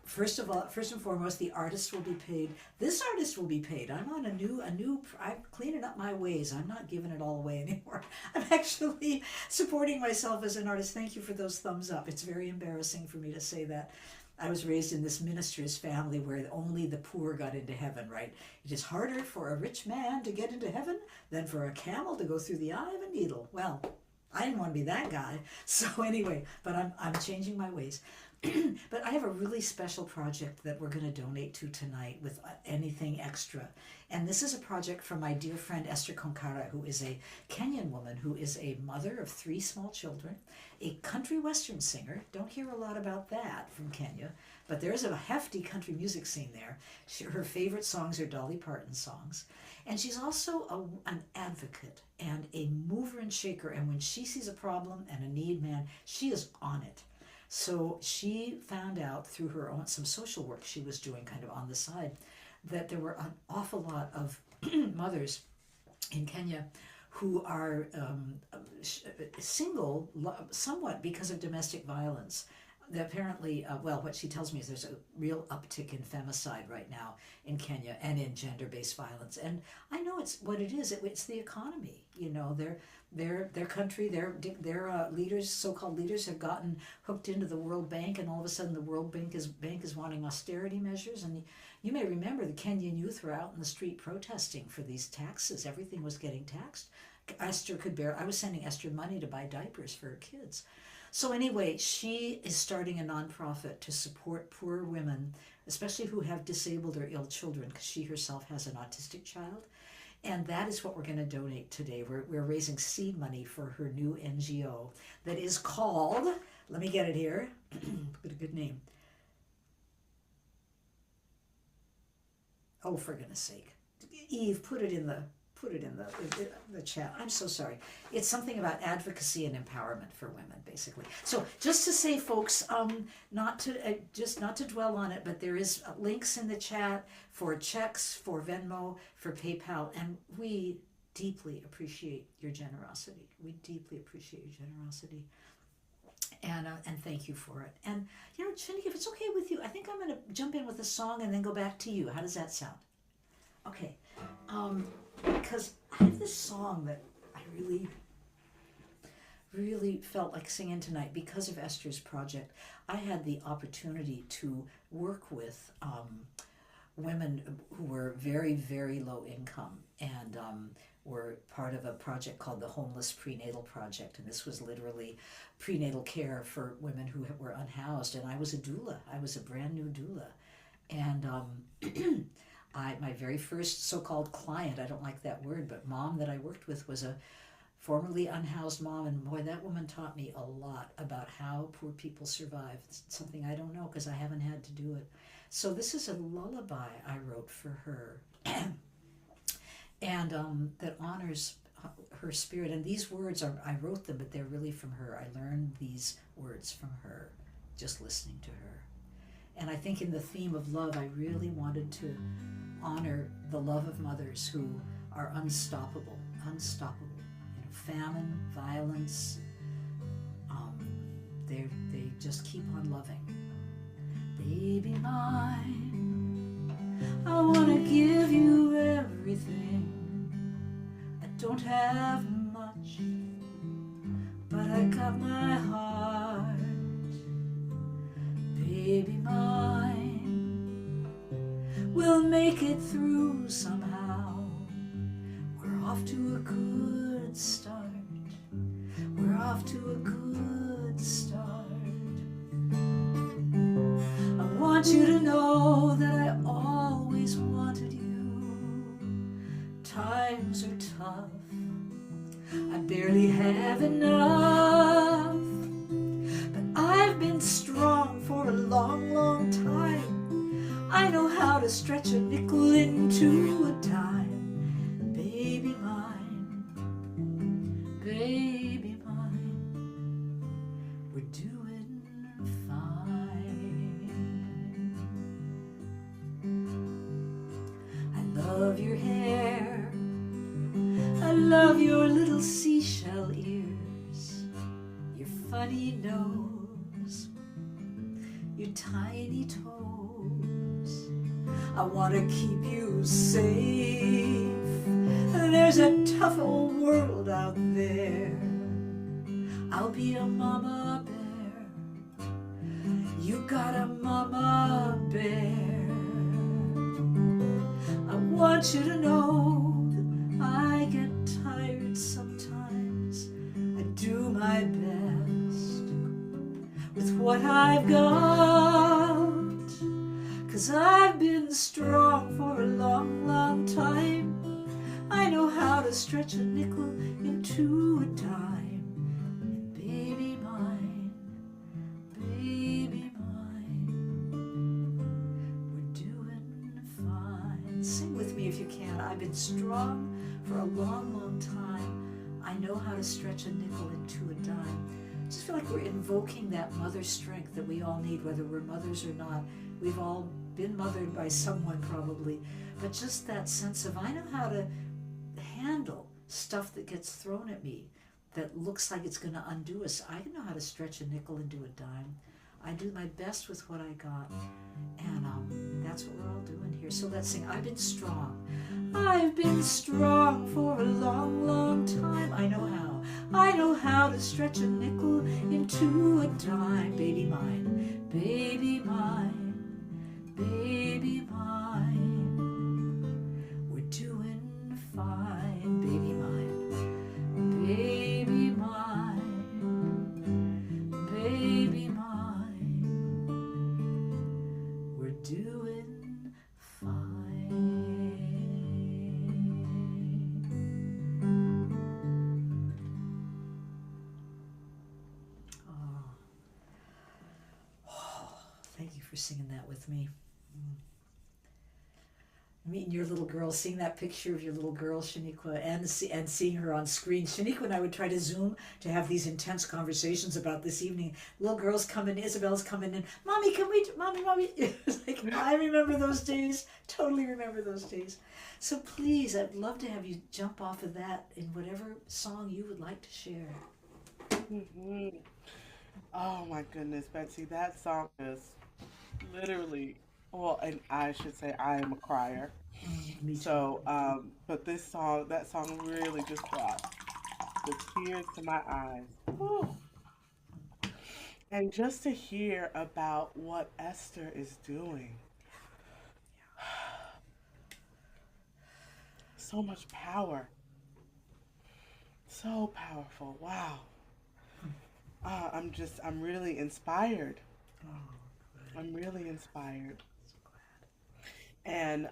first and foremost, the artist will be paid. This artist will be paid. I'm on I'm cleaning up my ways. I'm not giving it all away anymore. I'm actually supporting myself as an artist. Thank you for those thumbs up. It's very embarrassing for me to say that. I was raised in this minister's family where only the poor got into heaven, right? It is harder for a rich man to get into heaven than for a camel to go through the eye of a needle. Well, I didn't want to be that guy. So anyway, but I'm changing my ways. But I have a really special project that we're going to donate to tonight with anything extra. And this is a project from my dear friend Esther Konkara, who is a Kenyan woman who is a mother of 3 small children, a country western singer. Don't hear a lot about that from Kenya, but there's a hefty country music scene there. Her favorite songs are Dolly Parton songs. And she's also an advocate and a mover and shaker. And when she sees a problem and a need, man, she is on it. So she found out through some social work she was doing kind of on the side, that there were an awful lot of mothers in Kenya who are single, somewhat because of domestic violence. Apparently, what she tells me is there's a real uptick in femicide right now in Kenya and in gender-based violence. And I know it's what it is. It's the economy. Their country, their leaders, so-called leaders, have gotten hooked into the World Bank, and all of a sudden the World Bank is wanting austerity measures. And you may remember the Kenyan youth were out in the street protesting for these taxes. Everything was getting taxed. I was sending Esther money to buy diapers for her kids. So anyway, she is starting a nonprofit to support poor women, especially who have disabled or ill children, because she herself has an autistic child. And that is what we're going to donate today. We're raising seed money for her new NGO that is called, let me get it here, put a good name. Oh, for goodness sake. Eve, put it in the chat. I'm so sorry. It's something about advocacy and empowerment for women, basically. So just to say, folks, not to dwell on it, but there is links in the chat for checks, for Venmo, for PayPal, and we deeply appreciate your generosity. We deeply appreciate your generosity. And thank you for it. And Sheniqua, if it's okay with you, I think I'm going to jump in with a song and then go back to you. How does that sound? Okay. Because I have this song that I really, really felt like singing tonight because of Esther's project. I had the opportunity to work with women who were very, very low income and were part of a project called the Homeless Prenatal Project. And this was literally prenatal care for women who were unhoused. And I was a doula. I was a brand new doula. And my very first so-called client, I don't like that word, but mom that I worked with was a formerly unhoused mom, and boy, that woman taught me a lot about how poor people survive. It's something I don't know because I haven't had to do it. So this is a lullaby I wrote for her, and that honors her spirit. And these words I wrote them, but they're really from her. I learned these words from her, just listening to her. And I think in the theme of love, I really wanted to honor the love of mothers who are unstoppable. Famine, violence, they just keep on loving. Baby mine, I want to give you everything. I don't have much, but I got my heart. make it through somehow. We're off to a good start. We're off to a good start. I want you to know that I always wanted you. Times are tough. I barely have enough. But I've been strong for a long, long time. I know how to stretch a nickel into a dime. Baby mine, baby mine, we're doing fine. I love your hair, I love your little seashell ears, your funny nose, your tiny toes. I want to keep you safe. There's a tough old world out there. I'll be a mama bear. You got a mama bear. I want you to know that I get tired sometimes. I do my best with what I've got. 'Cause I've been strong for a long, long time. I know how to stretch a nickel into a dime. And baby mine, we're doing fine. Sing with me if you can. I've been strong for a long, long time. I know how to stretch a nickel into a dime. I just feel like we're invoking that mother strength that we all need, whether we're mothers or not. We've all been mothered by someone probably, but just that sense of I know how to handle stuff that gets thrown at me that looks like it's going to undo us. I know how to stretch a nickel into a dime. I do my best with what I got, and that's what we're all doing here. So let's sing. I've been strong. I've been strong for a long, long time. I know how. I know how to stretch a nickel into a dime. Baby mine, baby mine, baby mine. We're doing fine. Baby mine, baby mine, baby mine. We're doing fine. Thank you for singing that with me. Meeting your little girl, seeing that picture of your little girl, Sheniqua, and seeing her on screen. Sheniqua and I would try to Zoom to have these intense conversations about this evening. Little girls come in, Isabel's coming in. Mommy, can we, mommy. It was like, I remember those days. Totally remember those days. So please, I'd love to have you jump off of that in whatever song you would like to share. Hmm. Oh my goodness, Betsy, that song is literally, well, and I should say I am a crier. Me too. So, but that song really just brought the tears to my eyes. Whew. And just to hear about what Esther is doing, so much power, so powerful. Wow. I'm really inspired. I'm really inspired. And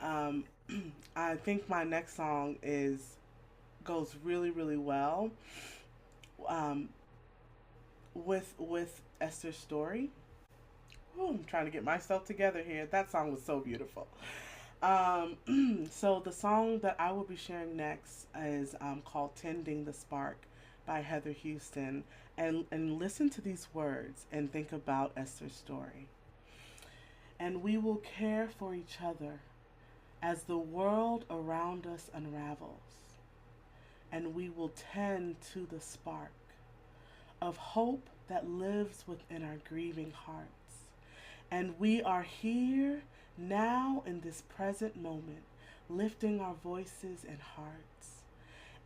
I think my next song goes really, really well um, with Esther's story. Ooh, I'm trying to get myself together here. That song was so beautiful. So the song that I will be sharing next is called "Tending the Spark" by Heather Houston, and listen to these words and think about Esther's story. And we will care for each other as the world around us unravels, and we will tend to the spark of hope that lives within our grieving hearts. And we are here now in this present moment, lifting our voices and hearts.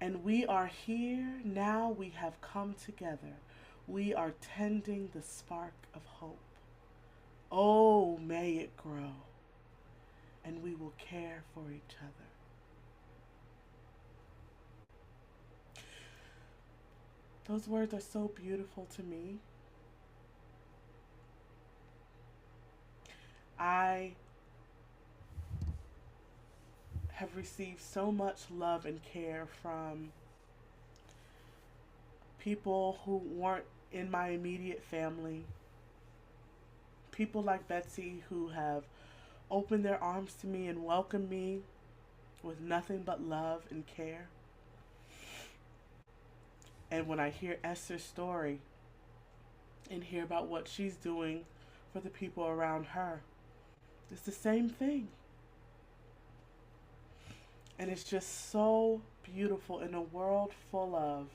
And we are here now, we have come together. We are tending the spark of hope. Oh, may it grow. and we will care for each other. Those words are so beautiful to me. I have received so much love and care from people who weren't in my immediate family. People like Betsy who have opened their arms to me and welcomed me with nothing but love and care. And when I hear Esther's story and hear about what she's doing for the people around her, it's the same thing. And it's just so beautiful in a world full of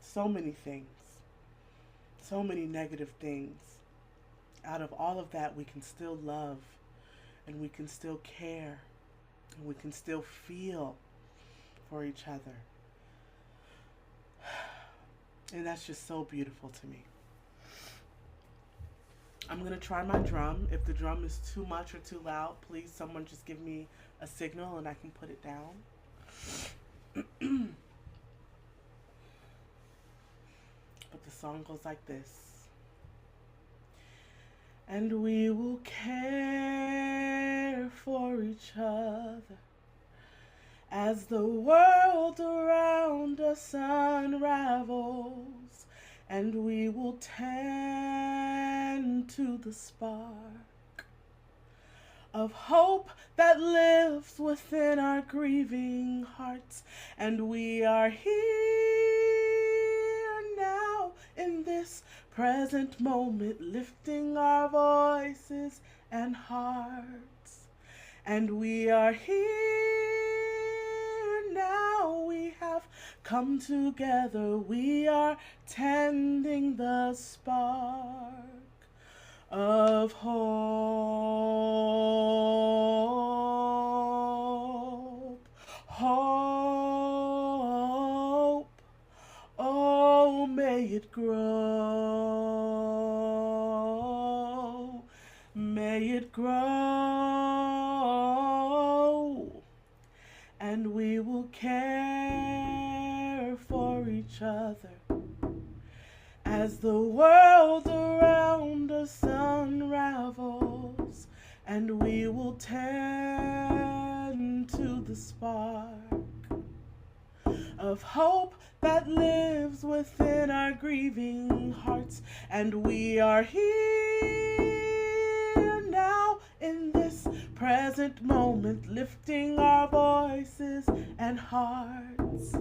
so many things, so many negative things. Out of all of that, we can still love, and we can still care, and we can still feel for each other. And that's just so beautiful to me. I'm going to try my drum. If the drum is too much or too loud, please someone just give me a signal and I can put it down. But the song goes like this. And we will care for each other as the world around us unravels, and we will tend to the spark of hope that lives within our grieving hearts. And we are here now in this present moment, lifting our voices and hearts. And we are here now, we have come together, we are tending the spark of hope, hope, oh may it grow, may it grow, and we will care for each other as the world around us unravels, and we will tend to the spark of hope that lives within our grieving hearts. And we are here now in this present moment, lifting our voices and hearts.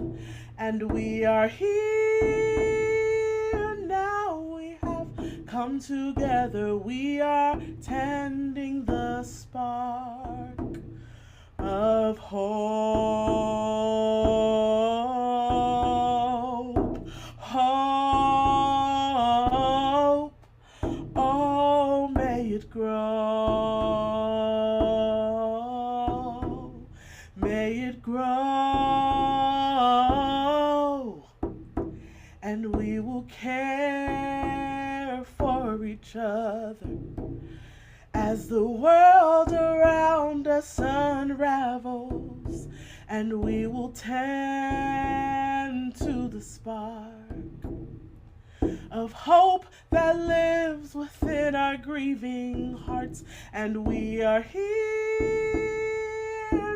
And we are here now, we have come together, we are tending the spark of hope, hope, oh may it grow, may it grow, and we will care for each other as the world around us unravels, and we will tend to the spark of hope that lives within our grieving hearts. And we are here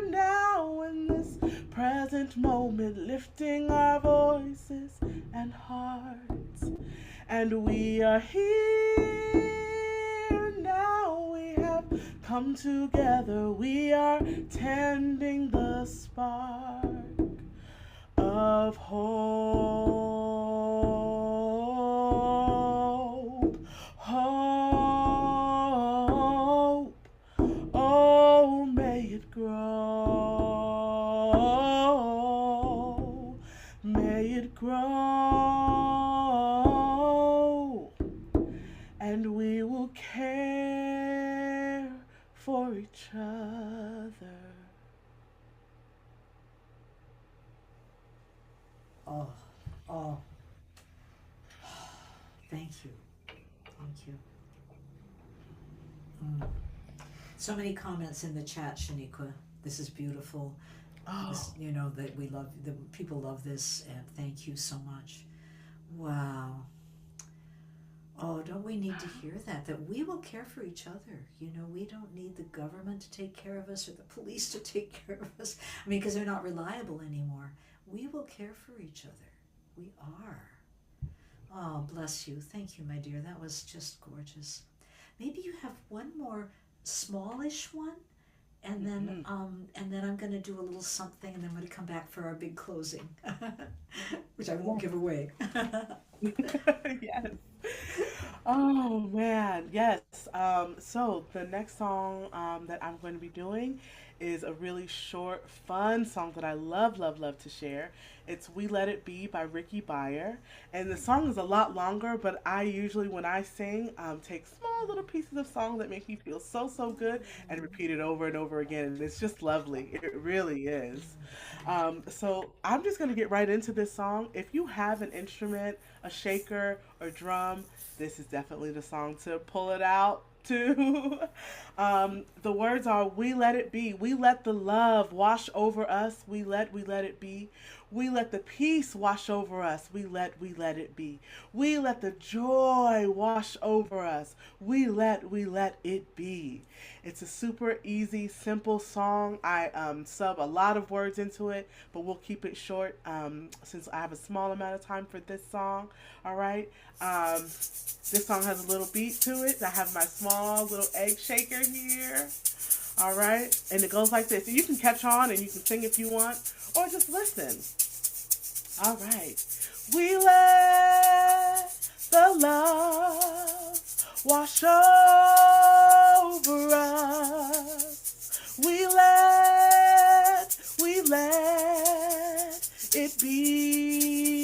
now in this present moment, lifting our voices and hearts. And we are here now, we have come together, we are tending the spark of hope, hope, oh may it grow, may it grow, and we will care for each other. Oh, oh. Thank you. Thank you. So many comments in the chat, Sheniqua. This is beautiful. This, Oh, you know that we love the people love this, and thank you so much. Wow. Oh, don't we need to hear that? That we will care for each other. You know, we don't need the government to take care of us or the police to take care of us. I mean, because they're not reliable anymore. We will care for each other. We are. Oh, bless you. Thank you, my dear. That was just gorgeous. Maybe you have one more smallish one, and then I'm going to do a little something, and then I'm going to come back for our big closing, which I won't give away. yes. Oh man, yes. So the next song that I'm going to be doing is a really short, fun song that I love, love, love to share. It's "We Let It Be" by Ricky Byer, and the song is a lot longer. But I usually, when I sing, take small little pieces of song that make me feel so, so good, and repeat it over and over again, and it's just lovely. It really is. So I'm just gonna get right into this song. If you have an instrument, a shaker or drum, this is definitely the song to pull it out to. The words are: "We let it be. We let the love wash over us. We let it be. We let the peace wash over us. We let it be. We let the joy wash over us. We let it be." It's a super easy, simple song. I sub a lot of words into it, but we'll keep it short since I have a small amount of time for this song. All right. This song has a little beat to it. I have my small little egg shaker here. All right. And it goes like this. And you can catch on and you can sing if you want, or just listen. All right. We let the love wash over us. We let it be.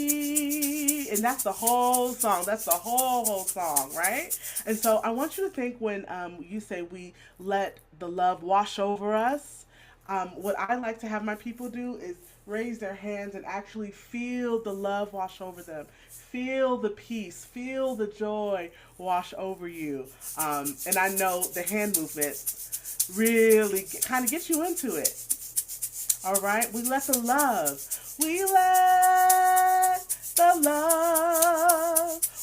And that's the whole song. That's the whole song, right? And so I want you to think when you say we let the love wash over us. What I like to have my people do is raise their hands and actually feel the love wash over them. Feel the peace, feel the joy wash over you. And I know the hand movement really kind of gets you into it. All right, we let the love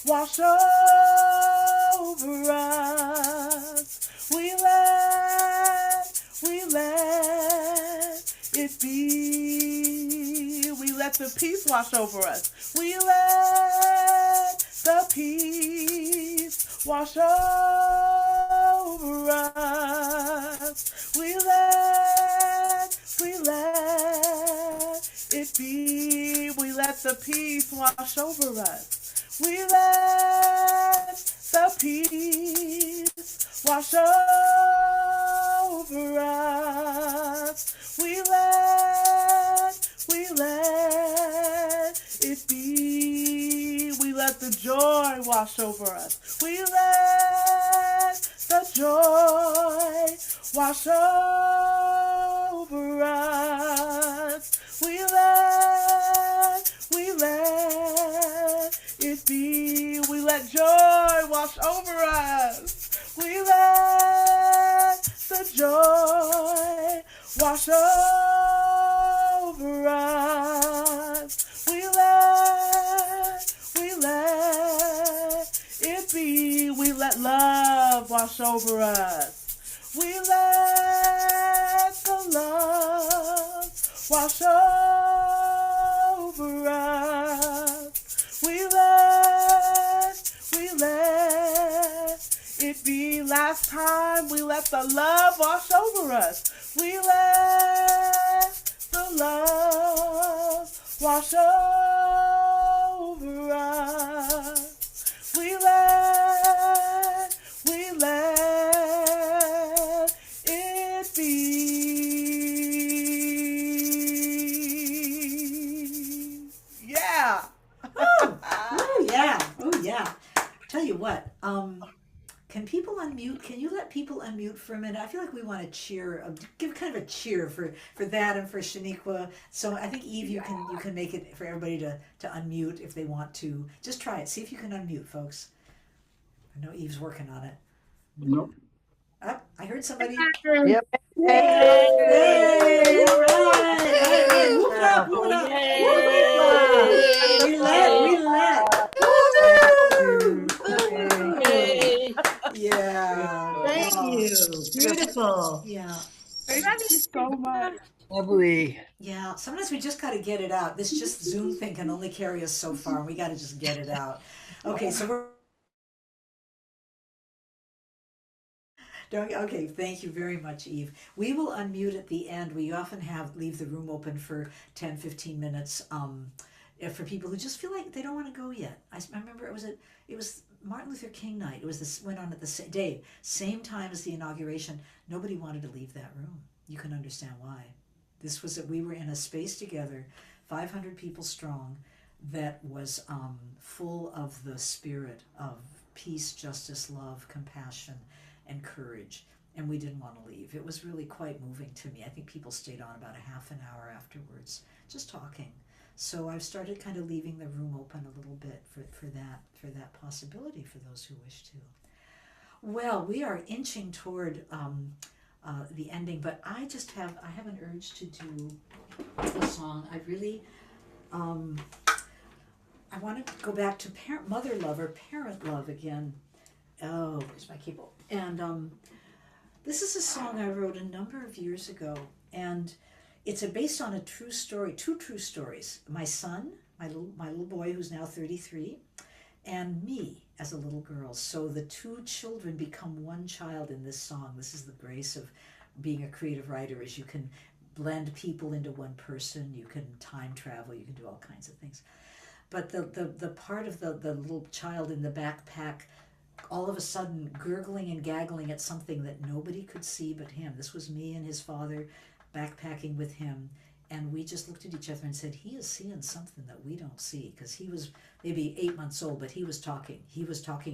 wash over us. We let it be. We let the peace wash over us. We let the peace wash over us. We let it be. We let the peace wash over us. We let the peace wash over us. We let it be. We let the joy wash over us. We let the joy wash over us. We let it be. We let joy wash over us. We let the joy wash over us. We let it be. We let love wash over us. We let the love wash over us. We let it be. Last time, we let the love wash over us. We let the love wash over us. We let it be. Yeah. Oh, oh yeah, oh yeah. Tell you what, can people unmute? Can you let people unmute for a minute? I feel like we want to cheer, give kind of a cheer for that and for Sheniqua. So I think Eve, you can make it for everybody to unmute if they want to. Just try it. See if you can unmute, folks. I know Eve's working on it. Nope. I heard somebody. Yep. Yay! All right. Hey, move it up, move it up. Yay! We let. Yay! Yeah. Thank you. Beautiful. Yeah. Thank you so much. Lovely. Yeah. Sometimes we just got to get it out. This just Zoom thing can only carry us so far, and we got to just get it out. Okay, so we're. Okay, thank you very much, Eve. We will unmute at the end. We often leave the room open for 10, 15 minutes for people who just feel like they don't want to go yet. I remember it was Martin Luther King night. Went on at the same day, same time as the inauguration. Nobody wanted to leave that room. You can understand why. We were in a space together, 500 people strong, that was full of the spirit of peace, justice, love, compassion, and courage, and we didn't want to leave. It was really quite moving to me. I think people stayed on about a half an hour afterwards, just talking. So I've started kind of leaving the room open a little bit for that possibility for those who wish to. Well, we are inching toward the ending, but I have an urge to do a song. I really I want to go back to mother love or parent love again. Oh, where's my keyboard? And this is a song I wrote a number of years ago, and it's based on a true story, two true stories. My son, my little boy who's now 33, and me as a little girl. So the two children become one child in this song. This is the grace of being a creative writer, is you can blend people into one person, you can time travel, you can do all kinds of things. But the part of the little child in the backpack all of a sudden gurgling and gaggling at something that nobody could see but him. This was me and his father backpacking with him, and we just looked at each other and said, he is seeing something that we don't see, because he was maybe 8 months old, but he was talking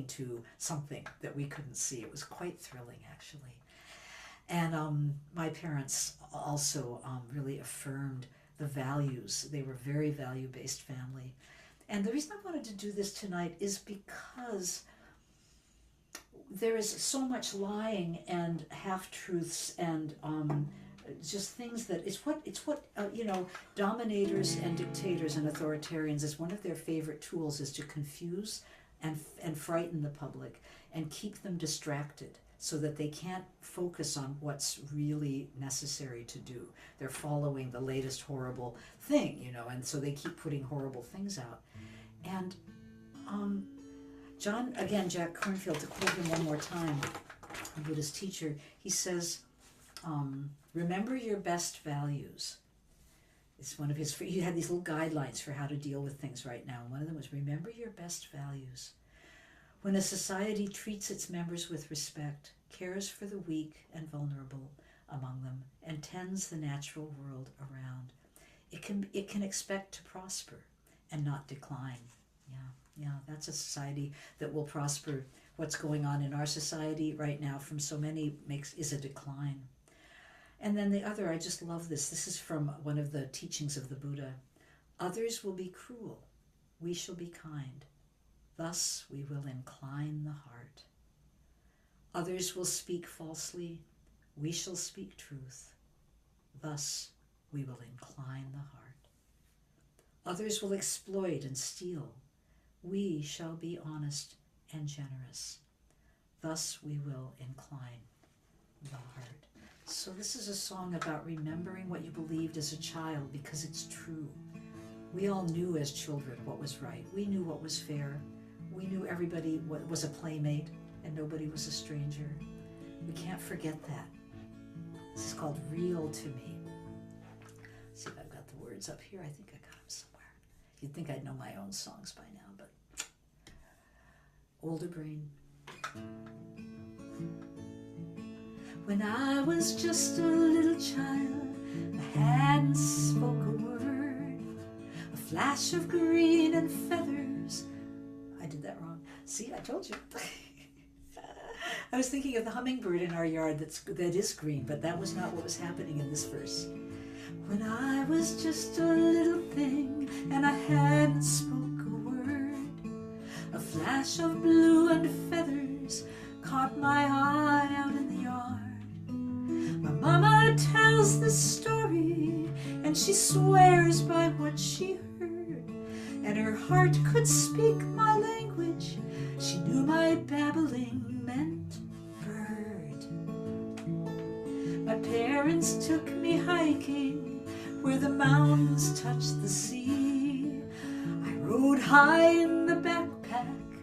to something that we couldn't see. It was quite thrilling, actually. And my parents also really affirmed the values. They were a very value-based family. And the reason I wanted to do this tonight is because there is so much lying and half-truths and just things that it's what dominators and dictators and authoritarians, is one of their favorite tools, is to confuse and frighten the public and keep them distracted so that they can't focus on what's really necessary to do. They're following the latest horrible thing, and so they keep putting horrible things out. And Jack Kornfield, to quote him one more time, a Buddhist teacher, he says, remember your best values. It's one of he had these little guidelines for how to deal with things right now. And one of them was, remember your best values. When a society treats its members with respect, cares for the weak and vulnerable among them, and tends the natural world around, it can expect to prosper and not decline. Yeah, that's a society that will prosper. What's going on in our society right now from so many is a decline. And then the other, I just love this. This is from one of the teachings of the Buddha. Others will be cruel. We shall be kind. Thus we will incline the heart. Others will speak falsely. We shall speak truth. Thus we will incline the heart. Others will exploit and steal. We shall be honest and generous. Thus we will incline the heart. So this is a song about remembering what you believed as a child, because it's true. We all knew as children what was right. We knew what was fair. We knew everybody was a playmate and nobody was a stranger. We can't forget that. This is called Real to Me. Let's see if I've got the words up here. I think I got them somewhere. You'd think I'd know my own songs by now, but older brain. When I was just a little child, I hadn't spoke a word. A flash of green and feathers. I did that wrong. See, I told you. I was thinking of the hummingbird in our yard that is green, but that was not what was happening in this verse. When I was just a little thing and I hadn't spoke a word, a flash of blue and feathers caught my eye out in the yard. she swears by what she heard, and her heart could speak my language. She knew my babbling meant bird. My parents took me hiking where the mountains touched the sea. I rode high in the backpack,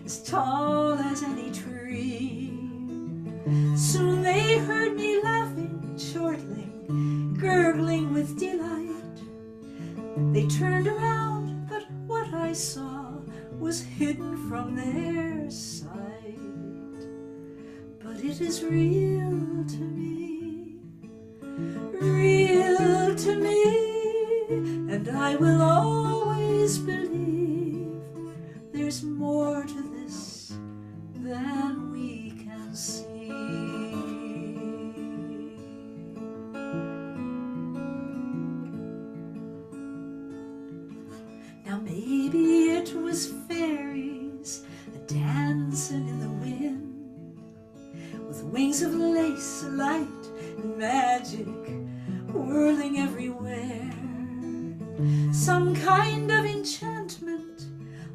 as tall as any tree. Soon they heard me laughing, chortling, gurgling with delight. They turned around, but what I saw was hidden from their sight. But it is real to me, real to me, and I will always believe there's more to this than we can see. Now maybe it was fairies a-dancing in the wind, with wings of lace, light and magic whirling everywhere. Some kind of enchantment,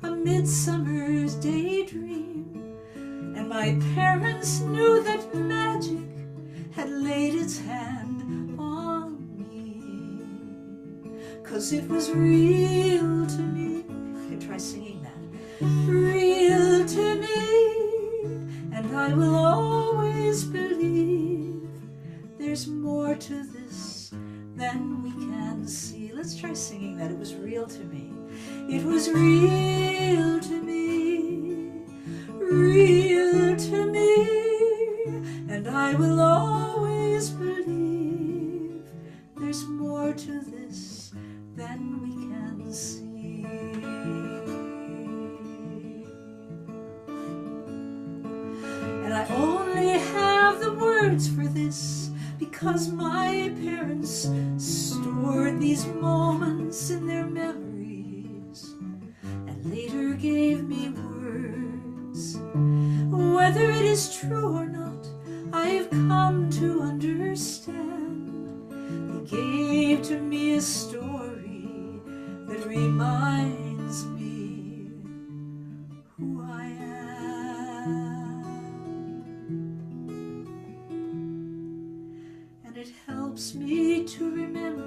a midsummer's daydream, and my parents knew that magic had laid its hand on me, 'cause it was real to me. You can try singing that. Real to me, and I will always believe there's more to this than we can see. Let's try singing that. It was real to me. It was real to me, real to me, and I will always believe there's more to this than we can see. And I only have the words for this because my parents stored these moments in their memories and later gave me words. Whether it is true or not, I've come to understand. They gave to me a story that reminds me who I am. And it helps me to remember.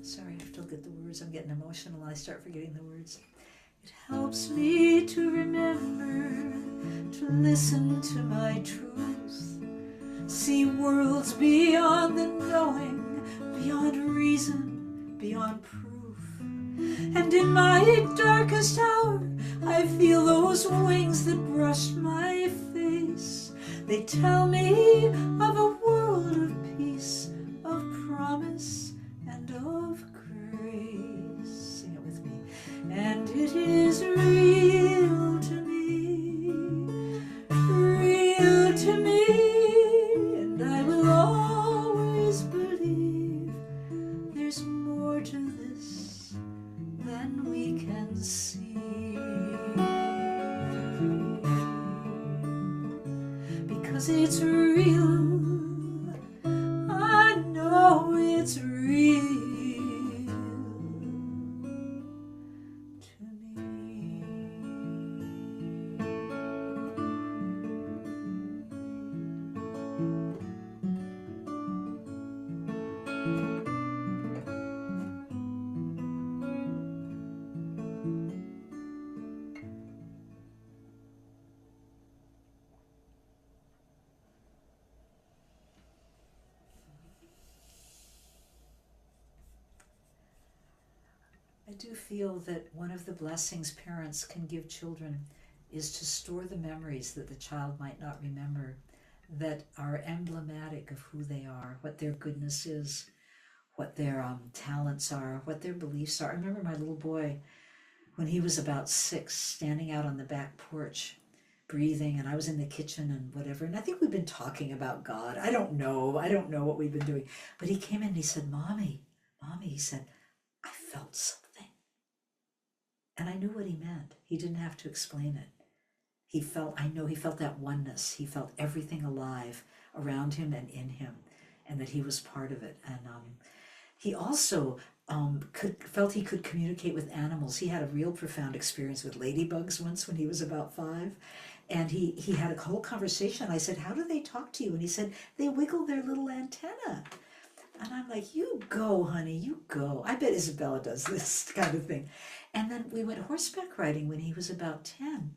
Sorry, I still get the words. I'm getting emotional and I start forgetting the words. It helps me to remember, to listen to my truth, see worlds beyond the knowing, beyond reason, beyond proof. And in my darkest hour, I feel those wings that brushed my face. They tell me of a world of peace, of promise, and of grace. Sing it with me. And it is real to me, real to me, and I will always believe there's more to this than we can see. Because it's real, I know it's real to me. I do feel that one of the blessings parents can give children is to store the memories that the child might not remember, that are emblematic of who they are, what their goodness is, what their talents are, what their beliefs are. I remember my little boy, when he was about 6, standing out on the back porch, breathing, and I was in the kitchen and whatever, and I think we've been talking about God. I don't know what we've been doing, but he came in and he said, Mommy, he said, I felt something. And I knew what he meant. He didn't have to explain it. He felt that oneness. He felt everything alive around him and in him. and that he was part of it. And he also felt he could communicate with animals. He had a real profound experience with ladybugs once when he was about 5. And he had a whole conversation. I said, "How do they talk to you?" And he said, "They wiggle their little antenna." And I'm like, "You go, honey, you go." I bet Isabella does this kind of thing. And then we went horseback riding when he was about 10.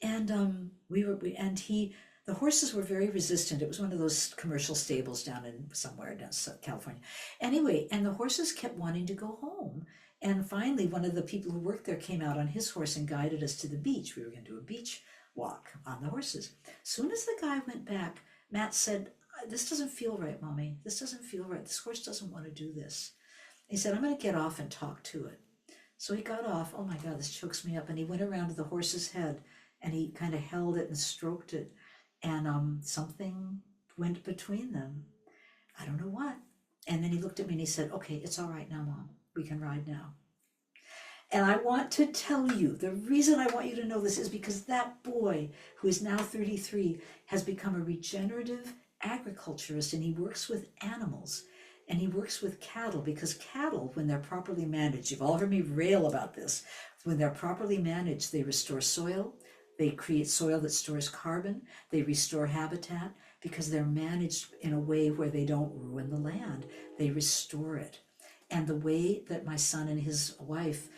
And the horses were very resistant. It was one of those commercial stables down in somewhere down California. Anyway, and the horses kept wanting to go home. And finally, one of the people who worked there came out on his horse and guided us to the beach. We were going to do a beach walk on the horses. Soon as the guy went back, Matt said, "This doesn't feel right, Mommy. This doesn't feel right. This horse doesn't want to do this." He said, "I'm going to get off and talk to it." So he got off. Oh my God, this chokes me up. And he went around to the horse's head and he kind of held it and stroked it. And something went between them. I don't know what. And then he looked at me and he said, "Okay, it's all right now, Mom. We can ride now." And I want to tell you, the reason I want you to know this is because that boy, who is now 33, has become a regenerative agriculturist, and he works with animals and he works with cattle, because cattle, when they're properly managed, you've all heard me rail about this, when they're properly managed, they restore soil, they create soil that stores carbon, they restore habitat, because they're managed in a way where they don't ruin the land, they restore it. And the way that my son and his wife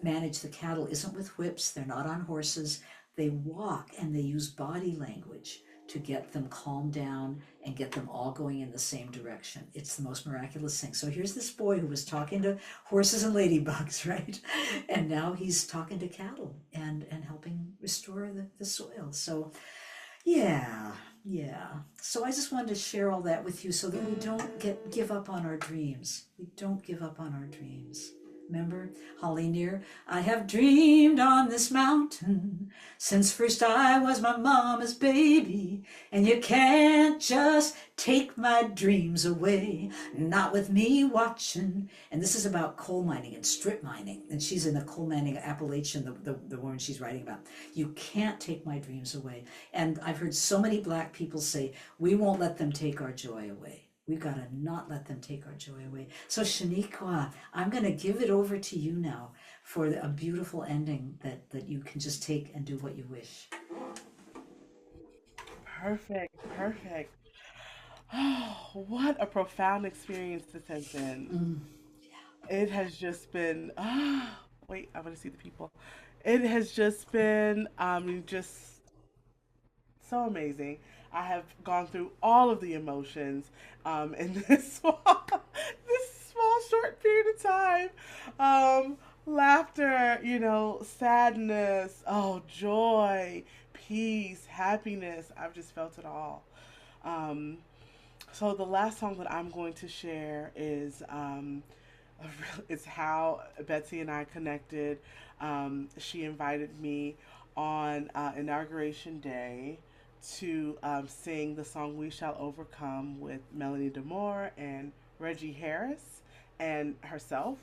manage the cattle isn't with whips, they're not on horses, they walk and they use body language to get them calmed down and get them all going in the same direction. It's the most miraculous thing. So here's this boy who was talking to horses and ladybugs, right? And now he's talking to cattle and helping restore the soil. So yeah. So I just wanted to share all that with you so that we don't give up on our dreams. We don't give up on our dreams. Remember Holly Near? "I have dreamed on this mountain since first I was my mama's baby, and you can't just take my dreams away, not with me watching." And this is about coal mining and strip mining, and she's in the coal mining Appalachian, the woman she's writing about. "You can't take my dreams away." And I've heard so many Black people say, "We won't let them take our joy away." We've got to not let them take our joy away. So Sheniqua, I'm going to give it over to you now for a beautiful ending that you can just take and do what you wish. Perfect, perfect. Oh, what a profound experience this has been. It has just been, wait, I want to see the people. It has just been, just so amazing. I have gone through all of the emotions in this small short period of time. Laughter, sadness, oh, joy, peace, happiness. I've just felt it all. Um, so the last song that I'm going to share is it's how Betsy and I connected. She invited me on Inauguration Day to sing the song "We Shall Overcome" with Melanie deMore and Reggie Harris and herself.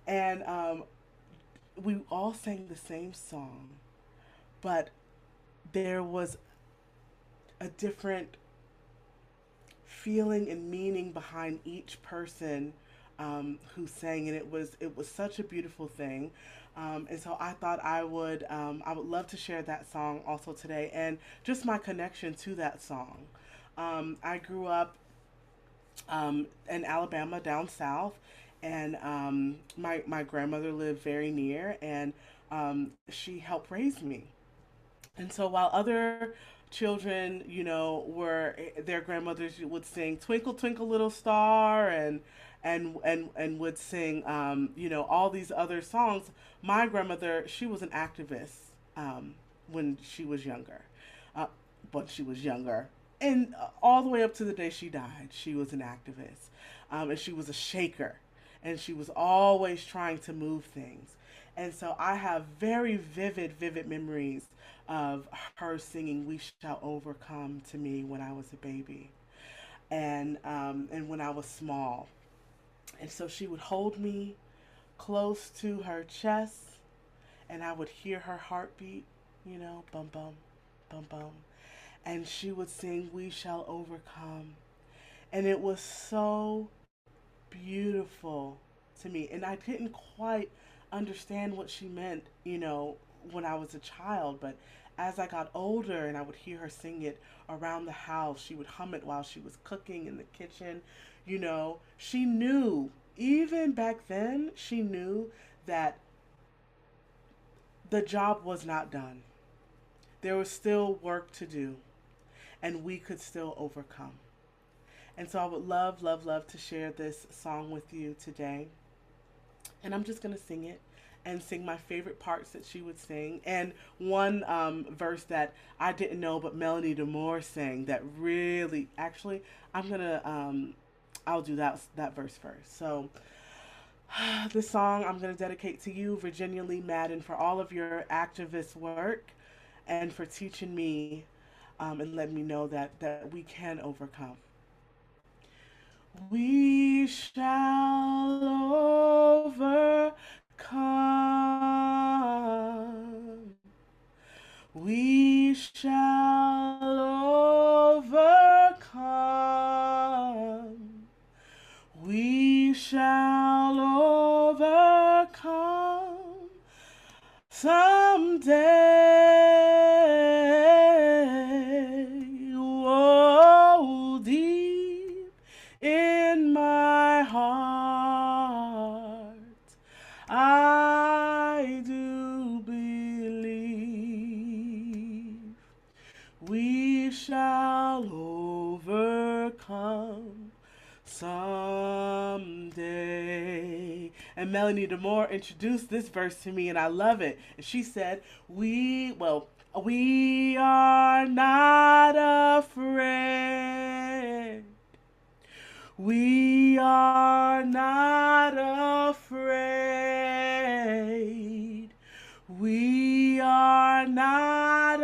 And we all sang the same song, but there was a different feeling and meaning behind each person who sang, and it was such a beautiful thing. And so I thought I would love to share that song also today, and just my connection to that song. I grew up in Alabama down south, and my grandmother lived very near, and she helped raise me. And so while other children, were their grandmothers would sing "Twinkle Twinkle Little Star" and would sing, all these other songs. My grandmother, she was an activist when she was younger, and all the way up to the day she died, she was an activist, and she was a shaker, and she was always trying to move things. And so I have very vivid memories of her singing "We Shall Overcome" to me when I was a baby, and when I was small. And so she would hold me close to her chest, and I would hear her heartbeat, bum bum, bum bum, and she would sing "We Shall Overcome." And it was so beautiful to me. And I didn't quite understand what she meant, when I was a child. But as I got older and I would hear her sing it around the house, she would hum it while she was cooking in the kitchen. She knew, even back then, she knew that the job was not done. There was still work to do, and we could still overcome. And so I would love, love, love to share this song with you today. And I'm just going to sing it and sing my favorite parts that she would sing. And one verse that I didn't know, but Melanie deMore sang that really, actually, I'll do that verse first. So this song I'm going to dedicate to you, Virginia Lee Madden, for all of your activist work and for teaching me and letting me know that we can overcome. We shall overcome. We shall overcome. We shall overcome someday. Oh, deep in my heart, I do believe we shall overcome someday. And Melanie deMore introduced this verse to me, and I love it. And she said, we are not afraid. We are not afraid. We are not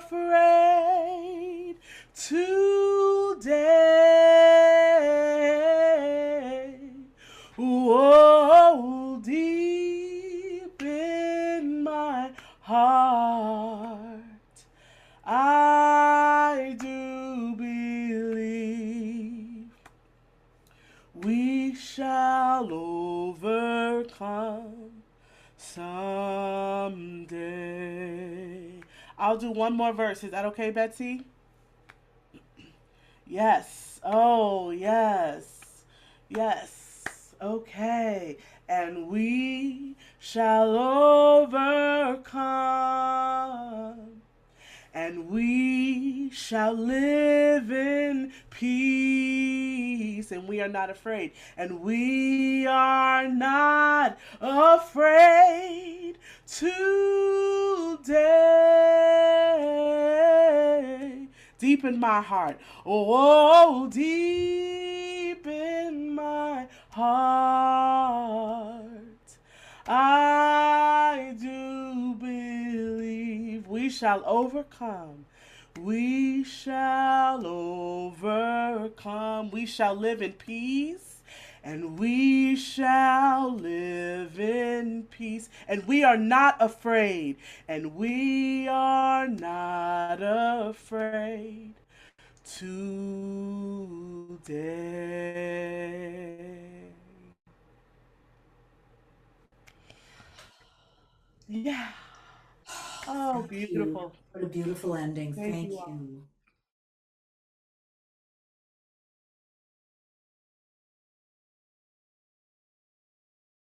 afraid today. Whoa, deep in my heart, I do believe we shall overcome someday. I'll do one more verse. Is that okay, Betsy? Yes. Oh, yes. Yes. Okay. And we shall overcome. And we shall live in peace. And we are not afraid. And we are not afraid today. Deep in my heart. Oh, deep in my heart, I do believe we shall overcome. We shall overcome. We shall live in peace. And we shall live in peace. And we are not afraid. And we are not afraid today. Yeah. Oh, Thank you. beautiful. What a beautiful ending. Thank you Thank all. you.